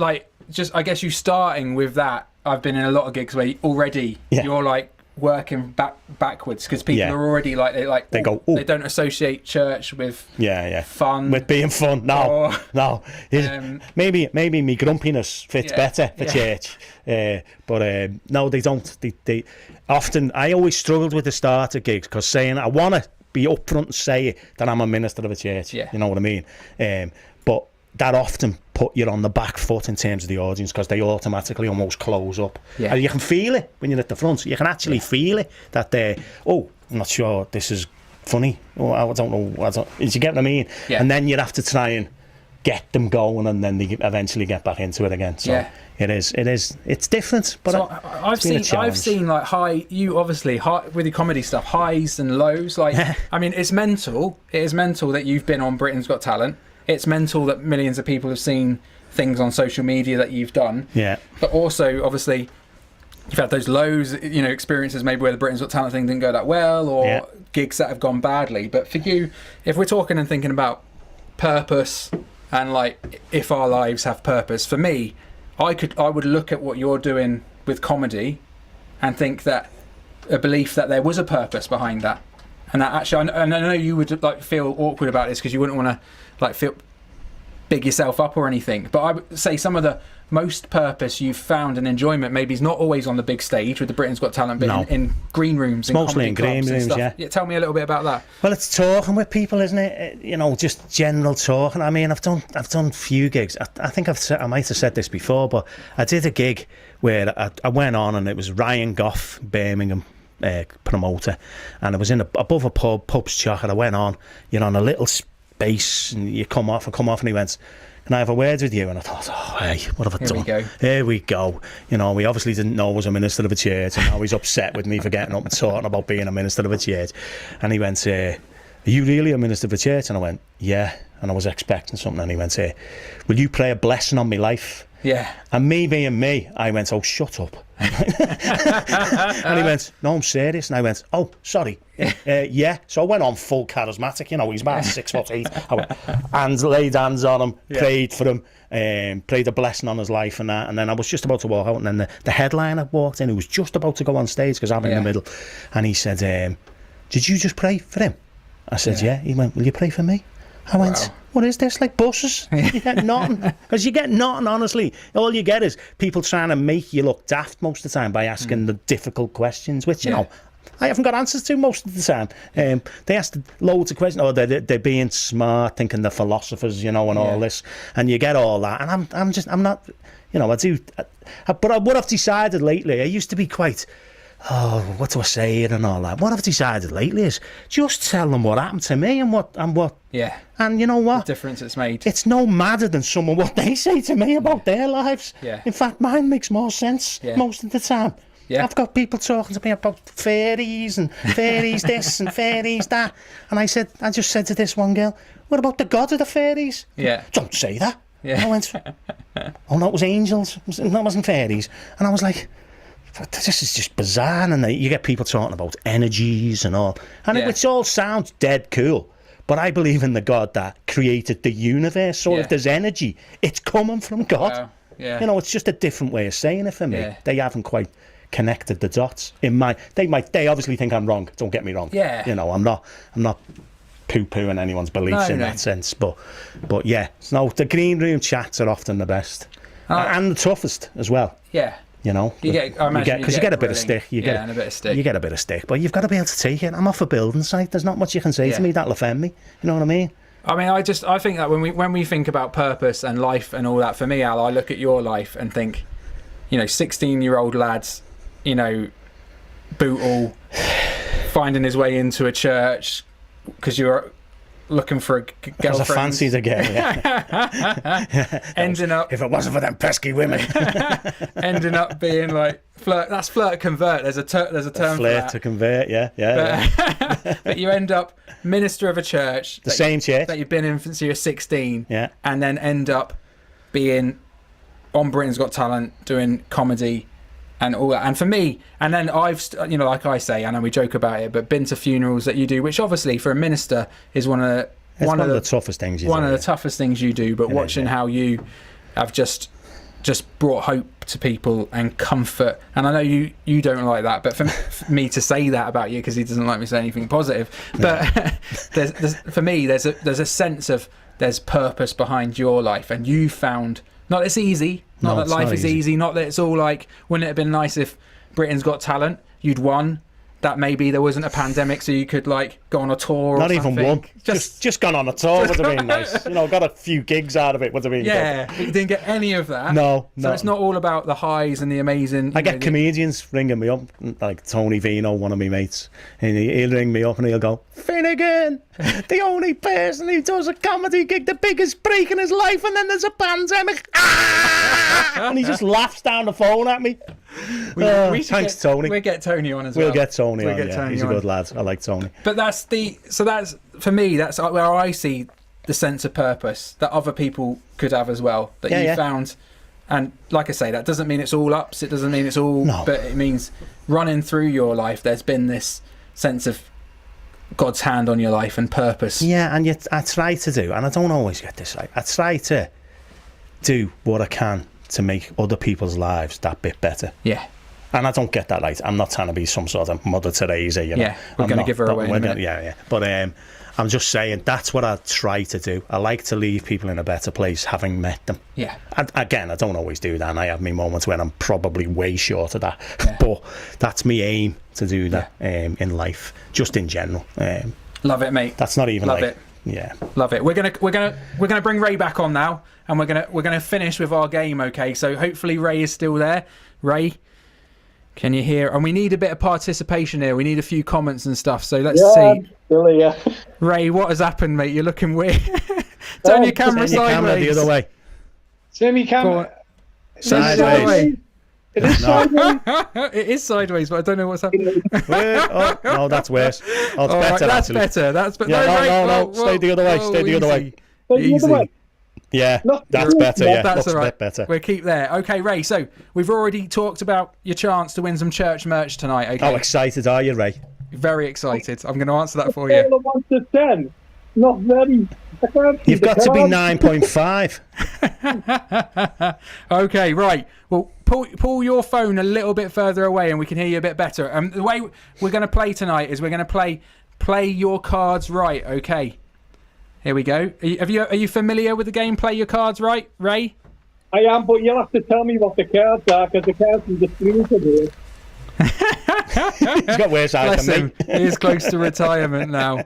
Speaker 2: I guess you starting with that. I've been in a lot of gigs where you're like working backwards, because people are already they go, ooh. They don't associate church with fun, with
Speaker 1: being fun. No. Maybe my grumpiness fits better for church, but no, they don't. They often. I always struggled with the start of gigs, because saying I want to be upfront and say that I'm a minister of a church. You know what I mean? But that often put you on the back foot in terms of the audience, because they automatically almost close up. And you can feel it when you're at the front. You can actually feel it, that I'm not sure this is funny. I don't know. Do you get what I mean? And then you'd have to try and get them going, and then they eventually get back into it again. So it's different. But
Speaker 2: so I've seen like you obviously with your comedy stuff, highs and lows. Like, I mean, it's mental. It is mental that you've been on Britain's Got Talent. It's mental that millions of people have seen things on social media that you've done. Yeah. But also, obviously, you've had those lows, you know, experiences maybe where the Britain's Got Talent thing didn't go that well, or gigs that have gone badly. But for you, if we're talking and thinking about purpose and like if our lives have purpose, for me, I would look at what you're doing with comedy and think that a belief that there was a purpose behind that. And that actually, I know you would like feel awkward about this because you wouldn't want to like feel big yourself up or anything. But I would say some of the most purpose you've found and enjoyment maybe is not always on the big stage with the Britain's Got Talent, but in green rooms,
Speaker 1: mostly in green rooms. Yeah.
Speaker 2: Tell me a little bit about that.
Speaker 1: Well, it's talking with people, isn't it? You know, just general talking. I mean, I've done few gigs. I think I might have said this before, but I did a gig where I went on, and it was Ryan Goff, Birmingham promoter, and I was above a pub's chocolate. I went on, you're on a little space, and you come off, and he went, "Can I have a word with you?" And I thought, oh, hey, what have I done? Here we go. You know, we obviously didn't know I was a minister of a church, and now he's upset with me for getting up and talking about being a minister of a church. And he went, "Are you really a minister of a church?" And I went, "Yeah." And I was expecting something, and he went, "Will you pray a blessing on my life?" Yeah. And me being me, I went, "Oh, shut up. And he went, no, I'm serious. And I went, oh, sorry. Yeah. So I went on full charismatic, you know, he's about 6'8". I went, and laid hands on him, prayed for him, prayed a blessing on his life and that. And then I was just about to walk out, and then the headliner walked in, who was just about to go on stage because I'm in the middle. And he said, did you just pray for him? I said, yeah. He went, will you pray for me? I went, what is this, like buses? You get nothing. Because you get nothing, honestly. All you get is people trying to make you look daft most of the time by asking the difficult questions, which, you know, I haven't got answers to most of the time. They asked loads of questions. Oh, they're being smart, thinking they're philosophers, you know, and all this. And you get all that. And I'm not, you know, but what I've decided lately, I used to be quite, what do I say and all that. What I've decided lately is just tell them what happened to me and what.
Speaker 2: Yeah.
Speaker 1: And you know what?
Speaker 2: The difference it's made.
Speaker 1: It's no madder than someone what they say to me about their lives.
Speaker 2: Yeah.
Speaker 1: In fact, mine makes more sense most of the time. Yeah. I've got people talking to me about fairies and fairies this and fairies that. And I just said to this one girl, what about the god of the fairies?
Speaker 2: Yeah.
Speaker 1: Don't say that.
Speaker 2: Yeah.
Speaker 1: I went, oh no, it was angels. That wasn't fairies. And I was like, this is just bizarre. And then you get people talking about energies and all. And it all sounds dead cool. But I believe in the God that created the universe. So if there's energy, it's coming from God.
Speaker 2: Wow. Yeah.
Speaker 1: You know, it's just a different way of saying it for me. Yeah. They haven't quite connected the dots. They obviously think I'm wrong. Don't get me wrong.
Speaker 2: Yeah.
Speaker 1: You know, I'm not poo-pooing anyone's beliefs in that sense. But yeah, no, the green room chats are often the best. And the toughest as well.
Speaker 2: Yeah.
Speaker 1: You know,
Speaker 2: you get a bit of
Speaker 1: stick.
Speaker 2: You get a bit of stick.
Speaker 1: You get a bit of stick, but you've got to be able to take it. I'm off a building site. There's not much you can say to me that'll offend me. You know what I mean?
Speaker 2: I mean, I think that when we think about purpose and life and all that, for me, Al, I look at your life and think, you know, 16-year-old lads, you know, Bootle, finding his way into a church because you're looking for a girlfriend.
Speaker 1: Because I fancied a girl,
Speaker 2: ending up...
Speaker 1: If it wasn't for them pesky women.
Speaker 2: ending up being like... That's flirt convert. There's a term for that.
Speaker 1: Flirt to convert,
Speaker 2: But you end up minister of a church.
Speaker 1: The same church.
Speaker 2: That you've been in since you were 16.
Speaker 1: Yeah.
Speaker 2: And then end up being on Britain's Got Talent, doing comedy and all that. And for me, and then I've, you know, like I say, I know we joke about it, but been to funerals that you do, which obviously for a minister is one of the toughest things you do. One of the toughest things you do, but watching how you have just brought hope to people and comfort. And I know you don't like that, but for me to say that about you, because he doesn't like me saying anything positive, but for me, there's a sense of there's purpose behind your life, and you found, not that it's easy, not that life is easy, not that it's all like, wouldn't it have been nice if Britain's Got Talent, you'd won, that maybe there wasn't a pandemic so you could like go on a tour or
Speaker 1: not
Speaker 2: something.
Speaker 1: Even one, just gone on a tour would have been nice, you know, got a few gigs out of it would have been
Speaker 2: good. But you didn't get any of that.
Speaker 1: No.
Speaker 2: So it's not all about the highs and the amazing.
Speaker 1: I get comedians ringing me up, like Tony Vino, one of my mates, and he'll ring me up and he'll go, Finnegan, the only person who does a comedy gig, the biggest break in his life, and then there's a pandemic. And he just laughs down the phone at me. Thanks, Tony.
Speaker 2: We'll get Tony on as well.
Speaker 1: We'll get Tony on. He's a good lad. I like Tony.
Speaker 2: But that's for me, that's where I see the sense of purpose that other people could have as well, that you found. And like I say, that doesn't mean it's all ups, it doesn't mean it's all, but it means running through your life, there's been this sense of God's hand on your life and purpose.
Speaker 1: Yeah, and yet I try to do, and I don't always get this right, I try to do what I can to make other people's lives that bit better.
Speaker 2: Yeah.
Speaker 1: And I don't get that right. I'm not trying to be some sort of Mother Teresa, you know.
Speaker 2: Yeah, we're going to give her away in a minute.
Speaker 1: Yeah. But I'm just saying, that's what I try to do. I like to leave people in a better place having met them.
Speaker 2: Yeah.
Speaker 1: Again, I don't always do that, and I have my moments when I'm probably way short of that. Yeah. But that's my aim, to do that in life, just in general.
Speaker 2: Love it, mate.
Speaker 1: That's not even
Speaker 2: Love it.
Speaker 1: Yeah.
Speaker 2: Love it. We're gonna bring Ray back on now, and we're gonna finish with our game. Okay, so hopefully Ray is still there. Ray, can you hear? And we need a bit of participation here. We need a few comments and stuff. So let's see.
Speaker 4: Still here.
Speaker 2: Ray, what has happened, mate? You're looking weird. Turn your camera sideways.
Speaker 1: The other way.
Speaker 4: Turn your camera.
Speaker 1: Sideways.
Speaker 4: It is sideways.
Speaker 2: It is sideways, but I don't know what's happening.
Speaker 1: Oh, no, that's worse. Oh, it's better,
Speaker 2: that's
Speaker 1: actually.
Speaker 2: better. That's better.
Speaker 1: Yeah, no. Stay the other way. Stay the other way.
Speaker 2: Easy.
Speaker 1: Yeah,
Speaker 11: Not
Speaker 1: that's better. Yeah,
Speaker 2: That's
Speaker 1: looks
Speaker 2: all
Speaker 1: a
Speaker 2: right.
Speaker 1: bit better.
Speaker 2: We'll keep there. Okay, Ray. So we've already talked about your chance to win some church merch tonight. Okay.
Speaker 1: How excited are you, Ray?
Speaker 2: Very excited. I'm going to answer that for
Speaker 11: Scale
Speaker 2: you.
Speaker 11: of 1 to 10. Not very. I can't see
Speaker 1: You've
Speaker 11: the
Speaker 1: got to be
Speaker 11: card.
Speaker 1: 9.5.
Speaker 2: Okay, right. Well, pull your phone a little bit further away, and we can hear you a bit better. The way we're going to play tonight is we're going to play your cards right. Okay. Here we go. Are you familiar with the game? Play your cards right, Ray?
Speaker 11: I am, but you'll have to tell me what the cards are, because the cards are the screen today.
Speaker 1: He's got worse eyes
Speaker 2: Bless
Speaker 1: than
Speaker 2: him.
Speaker 1: me.
Speaker 2: He is close to retirement now.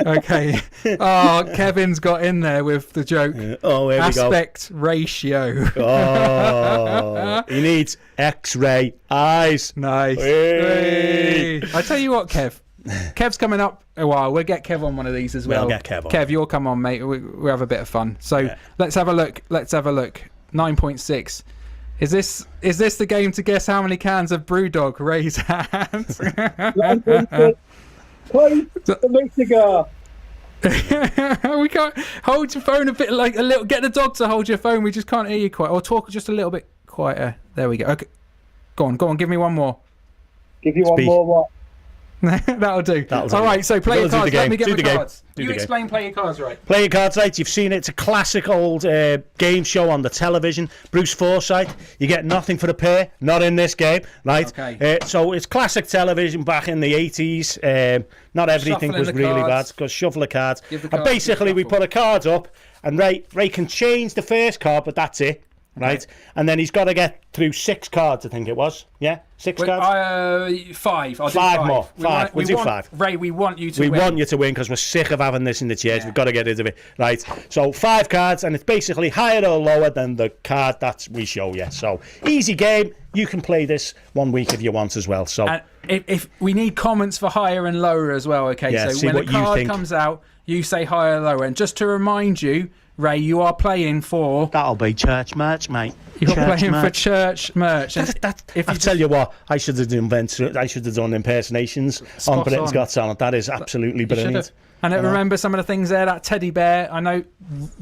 Speaker 2: Okay. Oh, Kevin's got in there with the joke.
Speaker 1: Oh, here we go.
Speaker 2: Aspect ratio.
Speaker 1: Oh, he needs X-ray eyes.
Speaker 2: Nice.
Speaker 1: Hey.
Speaker 2: I tell you what, Kev. Kev's coming up a while. We'll get Kev on one of these as well.
Speaker 1: We'll get Kev on.
Speaker 2: Kev, you'll come on, mate. We'll have a bit of fun. So
Speaker 1: Yeah.
Speaker 2: let's have a look. 9.6. Is this the game to guess how many cans of Brewdog? Raise hands.
Speaker 11: Play the cigar.
Speaker 2: We can't hold your phone a little. Get the dog to hold your phone. We just can't hear you quite. Or talk just a little bit quieter. There we go. Okay, go on. Give me one more.
Speaker 11: Give you one
Speaker 1: Speak.
Speaker 11: more what?
Speaker 2: That'll do. All right. So play your
Speaker 1: Go on, do the
Speaker 2: cards. Let
Speaker 1: game.
Speaker 2: me get
Speaker 1: Do
Speaker 2: my
Speaker 1: the game.
Speaker 2: cards.
Speaker 1: Do
Speaker 2: You
Speaker 1: the game.
Speaker 2: explain. Play your cards right.
Speaker 1: Play your cards right. You've seen it. It's a classic old game show on the television. Bruce Forsyth. You get nothing for the pair. Not in this game, right?
Speaker 2: Okay.
Speaker 1: So it's classic television back in the 80s. Not everything
Speaker 2: Shuffling
Speaker 1: was
Speaker 2: the
Speaker 1: really bad.
Speaker 2: cards.
Speaker 1: Because shuffle the cards.
Speaker 2: Give the
Speaker 1: And
Speaker 2: cards,
Speaker 1: basically, we
Speaker 2: shuffle.
Speaker 1: put the cards up, and Ray can change the first card, but that's it. Right, and then he's got to get through 6 cards. I think it was. Yeah, 6 cards.
Speaker 2: 5. I'll do
Speaker 1: 5 more. We'll do
Speaker 2: want,
Speaker 1: 5.
Speaker 2: Ray, we want you to
Speaker 1: We
Speaker 2: win.
Speaker 1: want you to win because we're sick of having this in the chairs. We've got to get rid of it. Right. So 5 cards, and it's basically higher or lower than the card that we show you. So easy game. You can play this one week if you want as well. So
Speaker 2: And if we need comments for higher and lower as well, okay?
Speaker 1: Yeah,
Speaker 2: So
Speaker 1: see
Speaker 2: when
Speaker 1: what
Speaker 2: the
Speaker 1: you
Speaker 2: card
Speaker 1: think.
Speaker 2: comes out, you say higher and lower. And just to remind you, Ray, you are playing for...
Speaker 5: That'll be church merch, mate.
Speaker 2: You're
Speaker 5: Church
Speaker 2: playing for
Speaker 5: merch.
Speaker 2: church merch. And
Speaker 1: I tell you what, I should have done impersonations on Britain's
Speaker 2: on.
Speaker 1: Got Talent. That is absolutely
Speaker 2: you should
Speaker 1: brilliant.
Speaker 2: have. And remember some of the things there, that teddy bear. I know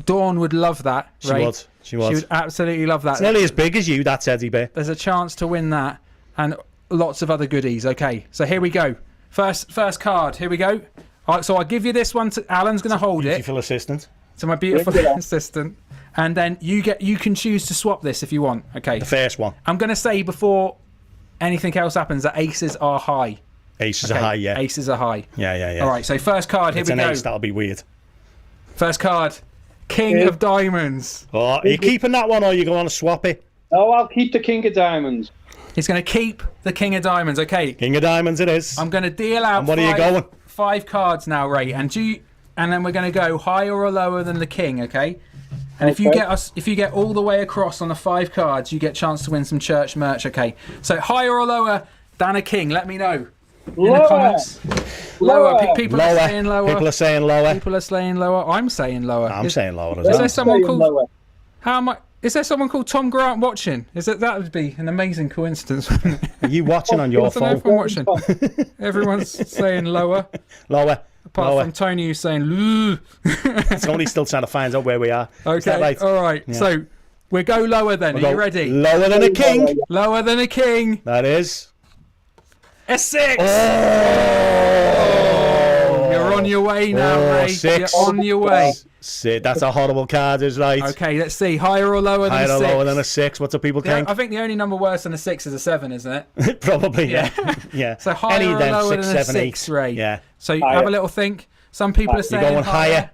Speaker 2: Dawn would love that,
Speaker 1: She
Speaker 2: Ray.
Speaker 1: would.
Speaker 2: She would absolutely love that.
Speaker 1: It's nearly as big as you, that teddy bear.
Speaker 2: There's a chance to win that and lots of other goodies. Okay, so here we go. First card. Here we go. All right, so I'll give you this one. Alan's going to hold it.
Speaker 1: Beautiful assistant.
Speaker 2: So my beautiful assistant. And then you can choose to swap this if you want. Okay.
Speaker 1: The first one.
Speaker 2: I'm going to say before anything else happens that aces are high.
Speaker 1: Aces
Speaker 2: Okay,
Speaker 1: are high, yeah.
Speaker 2: Aces are high.
Speaker 1: Yeah.
Speaker 2: All right, so first card. Here
Speaker 1: It's
Speaker 2: we
Speaker 1: an
Speaker 2: go.
Speaker 1: ace, that'll be weird.
Speaker 2: First card. King of Diamonds.
Speaker 1: Oh, are you keeping that one or are you going to swap it?
Speaker 11: Oh, I'll keep the King of Diamonds.
Speaker 2: He's going to keep the King of Diamonds. Okay.
Speaker 1: King of Diamonds it is.
Speaker 2: I'm going to deal out
Speaker 1: And what are you going?
Speaker 2: 5 cards now, Ray. And then we're going to go higher or lower than the king, okay? And if you get all the way across on the 5 cards, you get a chance to win some church merch, okay? So higher or lower than a king, let me know in the comments. Lower. People are saying lower.
Speaker 1: People are saying lower.
Speaker 2: People are saying lower. I'm saying lower.
Speaker 1: I'm saying lower as
Speaker 2: Is
Speaker 1: well.
Speaker 2: there someone
Speaker 11: Saying
Speaker 2: called?
Speaker 11: lower.
Speaker 2: How much? Is there someone called Tom Grant watching? That would be an amazing coincidence, wouldn't it?
Speaker 1: Are you watching on your
Speaker 2: What's
Speaker 1: phone?
Speaker 2: everyone watching? Everyone's saying lower.
Speaker 1: Lower.
Speaker 2: Apart
Speaker 1: Lower.
Speaker 2: from Tony who's saying "Loo."
Speaker 1: Tony's still trying to find out where we are. Is that
Speaker 2: Okay,
Speaker 1: right?
Speaker 2: all right.
Speaker 1: Yeah.
Speaker 2: So we go lower then.
Speaker 1: We'll
Speaker 2: Are you
Speaker 1: go
Speaker 2: ready?
Speaker 1: Lower than a king.
Speaker 2: Lower than a king.
Speaker 1: That is.
Speaker 2: A 6.
Speaker 1: Oh!
Speaker 2: You're on your way now, Ray.
Speaker 1: 6.
Speaker 2: You're on your way.
Speaker 1: That's a horrible card, is right.
Speaker 2: Okay, let's see. Higher or lower than
Speaker 1: Higher
Speaker 2: a
Speaker 1: or
Speaker 2: 6?
Speaker 1: lower than a 6. What do people think?
Speaker 2: I think the only number worse than a 6 is a 7, isn't it?
Speaker 1: Probably, yeah. Yeah.
Speaker 2: So higher
Speaker 1: Any
Speaker 2: or
Speaker 1: then,
Speaker 2: lower
Speaker 1: 6,
Speaker 2: than a
Speaker 1: 7,
Speaker 2: 6,
Speaker 1: 8.
Speaker 2: Ray.
Speaker 1: Yeah.
Speaker 2: So you have a little think. Some people are
Speaker 1: You're
Speaker 2: saying
Speaker 1: going higher.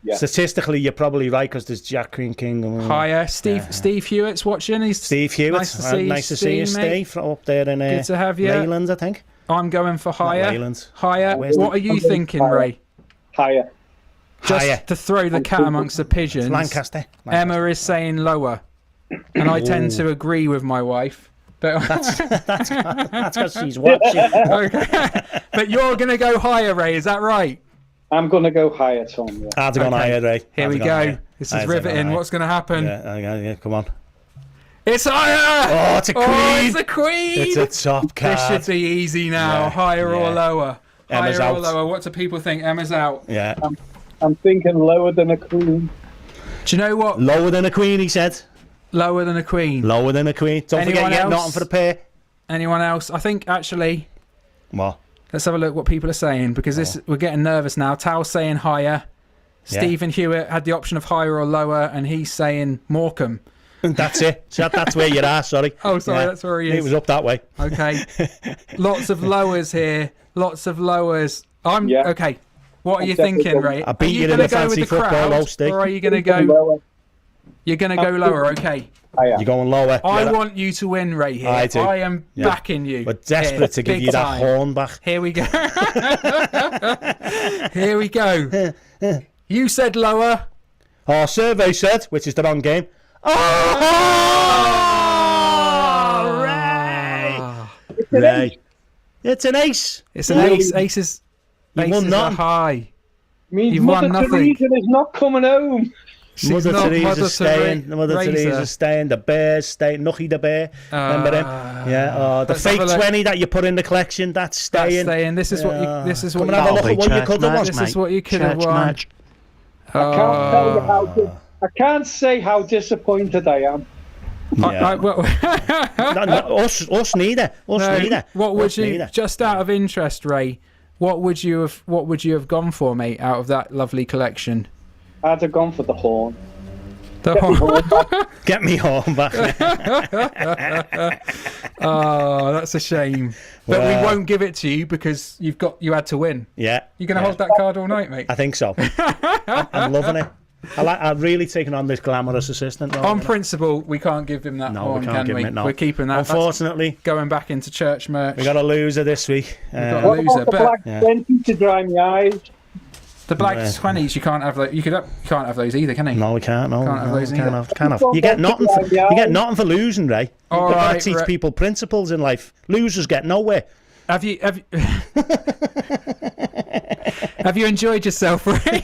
Speaker 11: Yeah.
Speaker 1: Statistically, you're probably right because there's Jack Queen King.
Speaker 2: Higher. Steve Hewitt's watching.
Speaker 1: Steve Hewitt.
Speaker 2: Nice to see you, mate.
Speaker 1: Steve, up there in
Speaker 2: Good to have you.
Speaker 1: Leyland, I think.
Speaker 2: I'm going for higher.
Speaker 1: Leyland.
Speaker 2: Higher.
Speaker 1: Where's
Speaker 2: What are you thinking, Ray?
Speaker 11: Higher.
Speaker 2: Just
Speaker 1: Higher.
Speaker 2: to throw the cat amongst the pigeons.
Speaker 1: Lancaster.
Speaker 2: Emma is saying lower, and I tend to agree with my wife. But
Speaker 1: That's because she's watching.
Speaker 2: okay. But you're going to go higher, Ray. Is that right?
Speaker 11: I'm going to go higher, Tom. Yeah.
Speaker 1: Hard to go higher, Ray.
Speaker 2: Here we
Speaker 1: Hard to
Speaker 2: go.
Speaker 1: higher.
Speaker 2: This is
Speaker 1: Hard to go
Speaker 2: riveting.
Speaker 1: higher.
Speaker 2: What's going to happen?
Speaker 1: Yeah, come on.
Speaker 2: It's higher.
Speaker 1: Oh, it's a queen.
Speaker 2: Oh, it's a queen.
Speaker 1: It's a top card.
Speaker 2: This should be easy now.
Speaker 1: Yeah,
Speaker 2: Higher or
Speaker 1: yeah.
Speaker 2: lower?
Speaker 1: Emma's
Speaker 2: Higher or
Speaker 1: out.
Speaker 2: lower? What do people think? Emma's out.
Speaker 1: Yeah.
Speaker 11: I'm thinking lower than a queen.
Speaker 2: Do you know what?
Speaker 1: Lower than a queen, he said.
Speaker 2: Lower than a queen.
Speaker 1: Lower than a queen. Don't
Speaker 2: Anyone
Speaker 1: forget, you get
Speaker 2: else?
Speaker 1: nothing for the pair.
Speaker 2: Anyone else? I think actually.
Speaker 1: What?
Speaker 2: Let's have a look what people are saying because we're getting nervous now. Tal's saying higher.
Speaker 1: Yeah.
Speaker 2: Stephen Hewitt had the option of higher or lower, and he's saying Morecambe.
Speaker 1: That's it. So that's where you are, sorry.
Speaker 2: Oh, sorry, that's where he is.
Speaker 1: It was up that way.
Speaker 2: Okay. Lots of lowers here. Lots of lowers. Okay. What are you thinking, Ray?
Speaker 1: I beat you in the fancy football, though, Steve.
Speaker 2: Or are you going to go... You're going to go lower, okay.
Speaker 1: You're going lower.
Speaker 2: I want you to win, Ray, here.
Speaker 1: I do.
Speaker 2: I am backing you.
Speaker 1: We're desperate to give you that horn back.
Speaker 2: Here we go. Here we go. You said lower.
Speaker 1: Our survey said, which is the wrong game. Ray. It's an ace.
Speaker 2: It's an ace. Aces
Speaker 1: won
Speaker 2: are high.
Speaker 11: Means
Speaker 2: You've
Speaker 11: Mother
Speaker 2: won nothing.
Speaker 11: Teresa is not coming home.
Speaker 1: Mother
Speaker 2: not
Speaker 1: Teresa's staying. Mother
Speaker 2: Teresa.
Speaker 1: Teresa's staying. The Bear's staying. Nucky the Bear. Remember him? Yeah. Oh, the
Speaker 2: let's have
Speaker 1: fake
Speaker 2: a look.
Speaker 1: 20 that you put in the collection. That's staying.
Speaker 2: That's staying. This is what you. This is what.
Speaker 1: Come and have a look at what you could have won.
Speaker 2: This is what you could have won.
Speaker 11: I can't tell you how. I can't say how disappointed I am.
Speaker 1: Yeah. Us neither. Us neither.
Speaker 2: What would
Speaker 1: Us
Speaker 2: you?
Speaker 1: neither.
Speaker 2: Just out of interest, Ray, what would you have gone for, mate? Out of that lovely collection,
Speaker 11: I'd have gone for the horn.
Speaker 2: the horn.
Speaker 1: Get me home back.
Speaker 2: Oh, that's a shame. But we won't give it to you because you had to win.
Speaker 1: Yeah.
Speaker 2: You're gonna hold that card all night, mate.
Speaker 1: I think so. I'm loving it. I've really taken on this glamorous assistant role.
Speaker 2: On principle, we can't give him that horn,
Speaker 1: we can't
Speaker 2: can
Speaker 1: give
Speaker 2: we?
Speaker 1: him it, no.
Speaker 2: We're keeping that.
Speaker 1: Unfortunately,
Speaker 2: That's going back into church merch.
Speaker 1: we got a loser this week.
Speaker 2: got a
Speaker 11: What
Speaker 2: loser,
Speaker 11: about the
Speaker 2: but
Speaker 11: black 20 to dry my eyes?
Speaker 2: the black 20s, you can't have those. You can't have those either, can you?
Speaker 1: No, we can't. No,
Speaker 2: Can't have those
Speaker 1: can't
Speaker 2: either.
Speaker 1: have. Can't have. You get nothing. You get nothing for losing, Ray.
Speaker 2: All
Speaker 1: You've got
Speaker 2: right,
Speaker 1: to teach
Speaker 2: Ray.
Speaker 1: people principles in life. Losers get nowhere.
Speaker 2: Have you have you enjoyed yourself, Ray?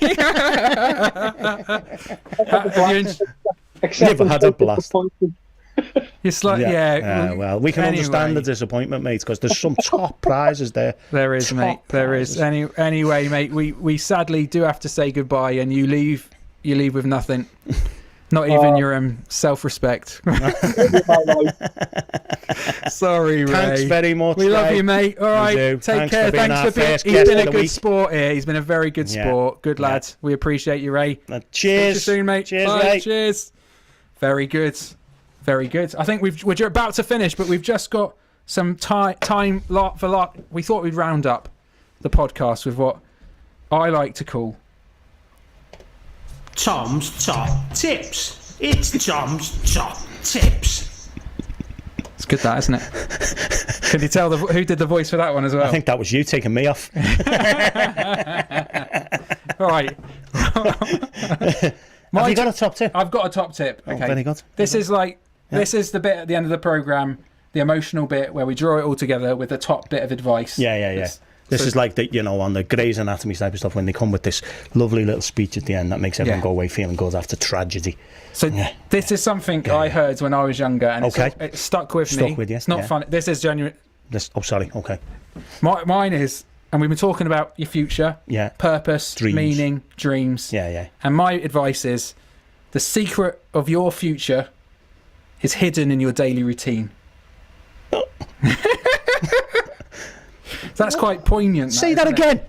Speaker 11: Except
Speaker 1: Never had a blast.
Speaker 2: It's like
Speaker 1: Well, we can
Speaker 2: anyway.
Speaker 1: understand the disappointment, mate, because there's some top prizes there.
Speaker 2: There is,
Speaker 1: Top
Speaker 2: mate. There is.
Speaker 1: prizes.
Speaker 2: Anyway, mate, we sadly do have to say goodbye, and you leave with nothing. Not even your self-respect. Sorry, Ray.
Speaker 1: Thanks very much.
Speaker 2: We love
Speaker 1: Ray.
Speaker 2: you, mate. All right,
Speaker 1: do.
Speaker 2: take
Speaker 1: Thanks
Speaker 2: care.
Speaker 1: for being
Speaker 2: Thanks
Speaker 1: our
Speaker 2: for being.
Speaker 1: first
Speaker 2: He's
Speaker 1: guest
Speaker 2: been
Speaker 1: of
Speaker 2: a
Speaker 1: the
Speaker 2: good
Speaker 1: week.
Speaker 2: sport here. He's been a very good sport. Good lad. We appreciate you, Ray.
Speaker 1: Cheers.
Speaker 2: See you soon, mate.
Speaker 1: Cheers,
Speaker 2: Bye.
Speaker 1: Ray.
Speaker 2: Cheers. Very good. Very good. I think we're about to finish, but we've just got some time for lot. We thought we'd round up the podcast with what I like to call
Speaker 5: Tom's Top Tips. It's Tom's Top Tips.
Speaker 2: It's good, that, isn't it? Can you tell who did the voice for that one as well?
Speaker 1: I think that was you taking me off.
Speaker 2: All right.
Speaker 1: Have you got a top tip?
Speaker 2: I've got a top tip. Okay.
Speaker 1: Oh, very good.
Speaker 2: This is this is the bit at the end of the program, the emotional bit where we draw it all together with the top bit of advice.
Speaker 1: Yeah. This is like on the Grey's Anatomy type of stuff when they come with this lovely little speech at the end that makes everyone go away feeling good after tragedy.
Speaker 2: So this is something I heard when I was younger, and it stuck with me.
Speaker 1: Stuck with you.
Speaker 2: It's not fun. This is genuine.
Speaker 1: Sorry. Okay.
Speaker 2: Mine is, and we've been talking about your future, purpose,
Speaker 1: Dreams.
Speaker 2: meaning, dreams.
Speaker 1: Yeah.
Speaker 2: And my advice is, the secret of your future is hidden in your daily routine. That's quite poignant.
Speaker 1: Say that again.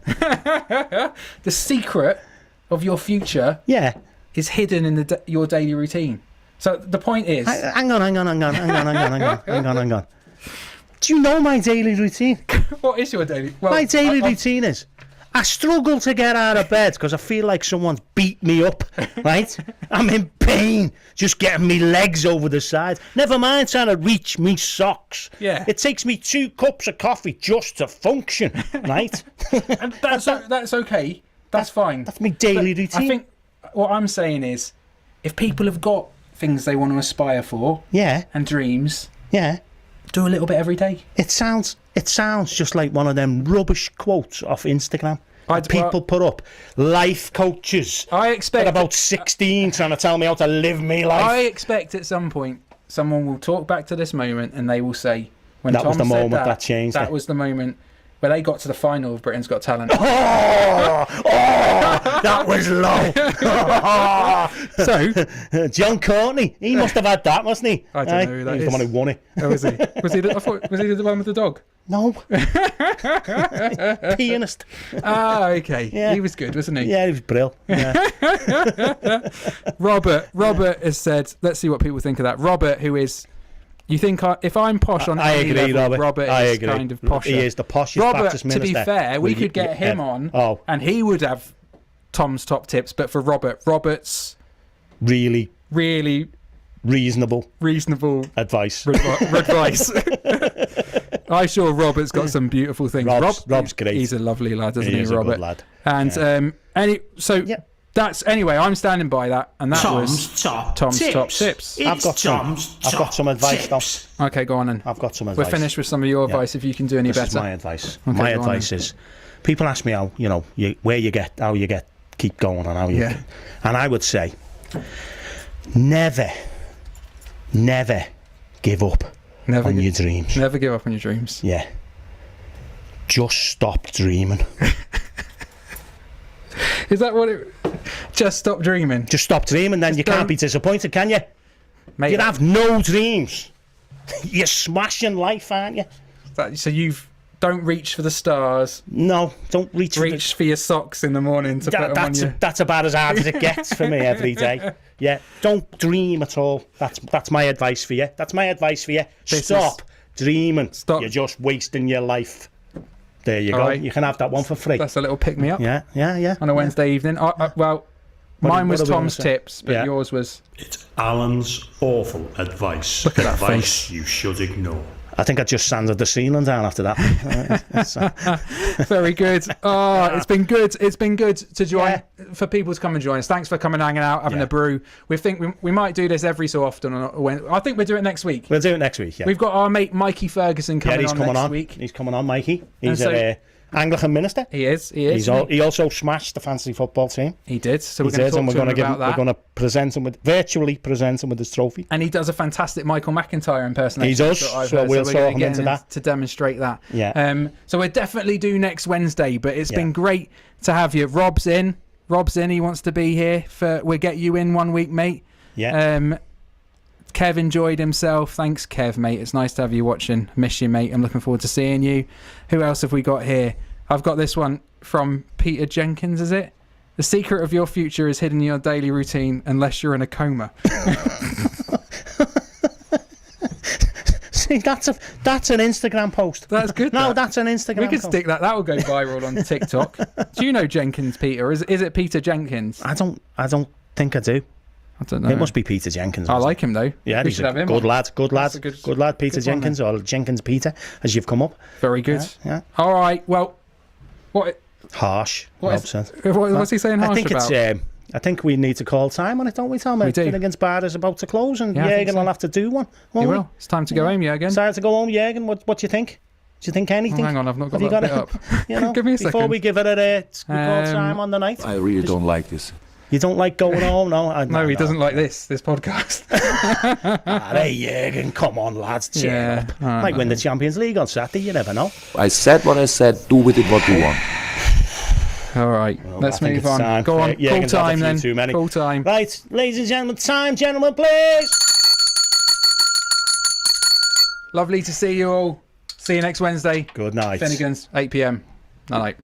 Speaker 2: The secret of your future is hidden in your daily routine. So the point is...
Speaker 1: Hang on. Do you know my daily routine?
Speaker 2: What is your daily... Well,
Speaker 1: my daily routine is... I struggle to get out of bed because I feel like someone's beat me up, right? I'm in pain just getting me legs over the side. Never mind trying to reach me socks.
Speaker 2: Yeah.
Speaker 1: It takes me 2 cups of coffee just to function, right?
Speaker 2: And that's okay. That's fine.
Speaker 1: That's my daily routine.
Speaker 2: I think what I'm saying is, if people have got things they want to aspire for, and dreams, do a little bit every day.
Speaker 1: It sounds just like one of them rubbish quotes off Instagram. People put up life coaches.
Speaker 2: I expect
Speaker 1: at about 16 trying to tell me how to live me life.
Speaker 2: I expect at some point someone will talk back to this moment and they will say, when
Speaker 1: that
Speaker 2: Tom
Speaker 1: was the
Speaker 2: said
Speaker 1: moment that changed
Speaker 2: that
Speaker 1: it.
Speaker 2: was the moment. where they got to the final of Britain's Got Talent.
Speaker 1: That was low.
Speaker 2: So,
Speaker 1: John Courtney, he must have had that, mustn't he?
Speaker 2: I don't know who that
Speaker 1: He's
Speaker 2: is.
Speaker 1: the one who won it.
Speaker 2: Oh, was he? Was he the one with the dog?
Speaker 1: No. Pianist.
Speaker 2: Ah, okay.
Speaker 1: Yeah.
Speaker 2: He was good, wasn't he?
Speaker 1: Yeah, he was brilliant. Yeah.
Speaker 2: Robert has said, let's see what people think of that. Robert, who is, you think if I'm posh on
Speaker 1: I
Speaker 2: any
Speaker 1: agree,
Speaker 2: level,
Speaker 1: Robert.
Speaker 2: Robert
Speaker 1: I
Speaker 2: is
Speaker 1: agree.
Speaker 2: kind of posher.
Speaker 1: He is the poshest
Speaker 2: Robert,
Speaker 1: Baptist minister.
Speaker 2: to be fair, we could get him on, and he would have Tom's top tips. But for Robert's
Speaker 1: really reasonable advice.
Speaker 2: Advice. I'm sure Robert's got some beautiful things.
Speaker 1: Rob's great.
Speaker 2: He's a lovely lad, isn't he,
Speaker 1: He's
Speaker 2: Robert?
Speaker 1: a good lad.
Speaker 2: And that's anyway. I'm standing by that, and that was Tom's top tips.
Speaker 1: I've got some advice though.
Speaker 2: Okay, go on then.
Speaker 1: I've got some advice.
Speaker 2: We're finished with some of your advice. If you can do any
Speaker 1: This
Speaker 2: better.
Speaker 1: is my advice.
Speaker 2: Okay,
Speaker 1: My
Speaker 2: go on
Speaker 1: advice
Speaker 2: then.
Speaker 1: is, people ask me how keep going and how you
Speaker 2: Yeah.
Speaker 1: and I would say, never give up on your dreams.
Speaker 2: Never give up on your dreams.
Speaker 1: Yeah. Just stop dreaming.
Speaker 2: Is that what it? Just stop dreaming.
Speaker 1: Just stop dreaming, then you can't be disappointed, can you?
Speaker 2: Mate,
Speaker 1: You'd have no dreams. You're smashing life, aren't you?
Speaker 2: So don't reach for the stars.
Speaker 1: No, don't reach
Speaker 2: for your socks in the morning to put them on your...
Speaker 1: That's about as hard as it gets for me every day. Yeah, don't dream at all. That's my advice for you. That's my advice for you. Stop dreaming. You're just wasting your life. There you go.
Speaker 2: Right.
Speaker 1: You can have that one for free.
Speaker 2: That's a little pick me up.
Speaker 1: Yeah.
Speaker 2: On a Wednesday evening. Well, mine was
Speaker 1: what are we
Speaker 2: Tom's
Speaker 1: gonna say?
Speaker 2: tips, but yours was...
Speaker 5: It's Alan's awful advice.
Speaker 2: Look at that
Speaker 5: advice you should ignore.
Speaker 1: I think I just sanded the ceiling down after that.
Speaker 2: Very good. Oh, it's been good. It's been good to join, for people to come and join us. Thanks for coming, hanging out, having a brew. We think we might do this every so often. I think we'll do it next week.
Speaker 1: We'll do it next week, yeah.
Speaker 2: We've got our mate Mikey Ferguson coming on next week.
Speaker 1: He's coming on, Mikey. He's
Speaker 2: And so-
Speaker 1: an Anglican minister.
Speaker 2: He is.
Speaker 1: He also smashed the fantasy football team.
Speaker 2: He did. So
Speaker 1: He
Speaker 2: we're going
Speaker 1: did,
Speaker 2: to
Speaker 1: and
Speaker 2: talk
Speaker 1: we're
Speaker 2: to him
Speaker 1: going to
Speaker 2: about that.
Speaker 1: We're going to virtually present him with his trophy.
Speaker 2: And he does a fantastic Michael McIntyre impersonation.
Speaker 1: He does,
Speaker 2: that I've
Speaker 1: so
Speaker 2: heard.
Speaker 1: we'll
Speaker 2: we're
Speaker 1: talk
Speaker 2: gonna
Speaker 1: him
Speaker 2: get
Speaker 1: into that.
Speaker 2: to demonstrate that.
Speaker 1: Yeah.
Speaker 2: So we'll definitely do next Wednesday, but it's been great to have you. Rob's in. He wants to be here. We'll get you in 1 week, mate.
Speaker 1: Yeah.
Speaker 2: Kev enjoyed himself. Thanks, Kev, mate. It's nice to have you watching. Miss you, mate. I'm looking forward to seeing you. Who else have we got here? I've got this one from Peter Jenkins, is it? The secret of your future is hidden in your daily routine unless you're in a coma.
Speaker 1: See, that's an Instagram post.
Speaker 2: That's good.
Speaker 1: No, that's an Instagram
Speaker 2: We could
Speaker 1: post.
Speaker 2: stick that. That will go viral on TikTok. Do you know Jenkins, Peter? Is it Peter Jenkins?
Speaker 1: I don't think I do.
Speaker 2: I don't know.
Speaker 1: It must be Peter Jenkins.
Speaker 2: I like him though.
Speaker 1: Yeah,
Speaker 2: we
Speaker 1: he's
Speaker 2: should have him
Speaker 1: good
Speaker 2: on.
Speaker 1: lad. Good lad.
Speaker 2: That's a good
Speaker 1: lad, Peter
Speaker 2: good one,
Speaker 1: Jenkins, or Jenkins Peter, as you've come up.
Speaker 2: Very good.
Speaker 1: Yeah.
Speaker 2: All right. Well, what?
Speaker 1: Harsh.
Speaker 2: What's he saying harsh
Speaker 1: I think
Speaker 2: about?
Speaker 1: it's. I think we need to call time on it, don't we, Tom?
Speaker 2: We do.
Speaker 1: Finnegan's bar is about to close, and
Speaker 2: Yeah, I think
Speaker 1: Jürgen
Speaker 2: so.
Speaker 1: will have to do one.
Speaker 2: He will. It's time to go home, Jürgen.
Speaker 1: It's time to go home, Jürgen. What do you think? Do you think anything?
Speaker 2: Oh, hang on, I've not got
Speaker 1: Have you
Speaker 2: that
Speaker 1: got
Speaker 2: bit
Speaker 1: it?
Speaker 2: up.
Speaker 1: You know,
Speaker 2: Give me a
Speaker 1: before
Speaker 2: second.
Speaker 1: we give it a call time on the night.
Speaker 3: I really don't like this.
Speaker 1: You don't like going home, no?
Speaker 2: No, he doesn't like this podcast.
Speaker 1: Hey, Jürgen, come on, lads, cheer up. Might win the Champions League on Saturday, you never know.
Speaker 3: I said what I said. Do with it what you want.
Speaker 2: All right, let's
Speaker 1: I think
Speaker 2: move
Speaker 1: it's
Speaker 2: on.
Speaker 1: time.
Speaker 2: Go on,
Speaker 1: Jürgen's
Speaker 2: call
Speaker 1: had a
Speaker 2: time
Speaker 1: few
Speaker 2: then.
Speaker 1: too many.
Speaker 2: Call time.
Speaker 1: Right, ladies and gentlemen, time, gentlemen, please.
Speaker 2: Lovely to see you all. See you next Wednesday.
Speaker 1: Good night.
Speaker 2: Finnegan's, 8 p.m. Night.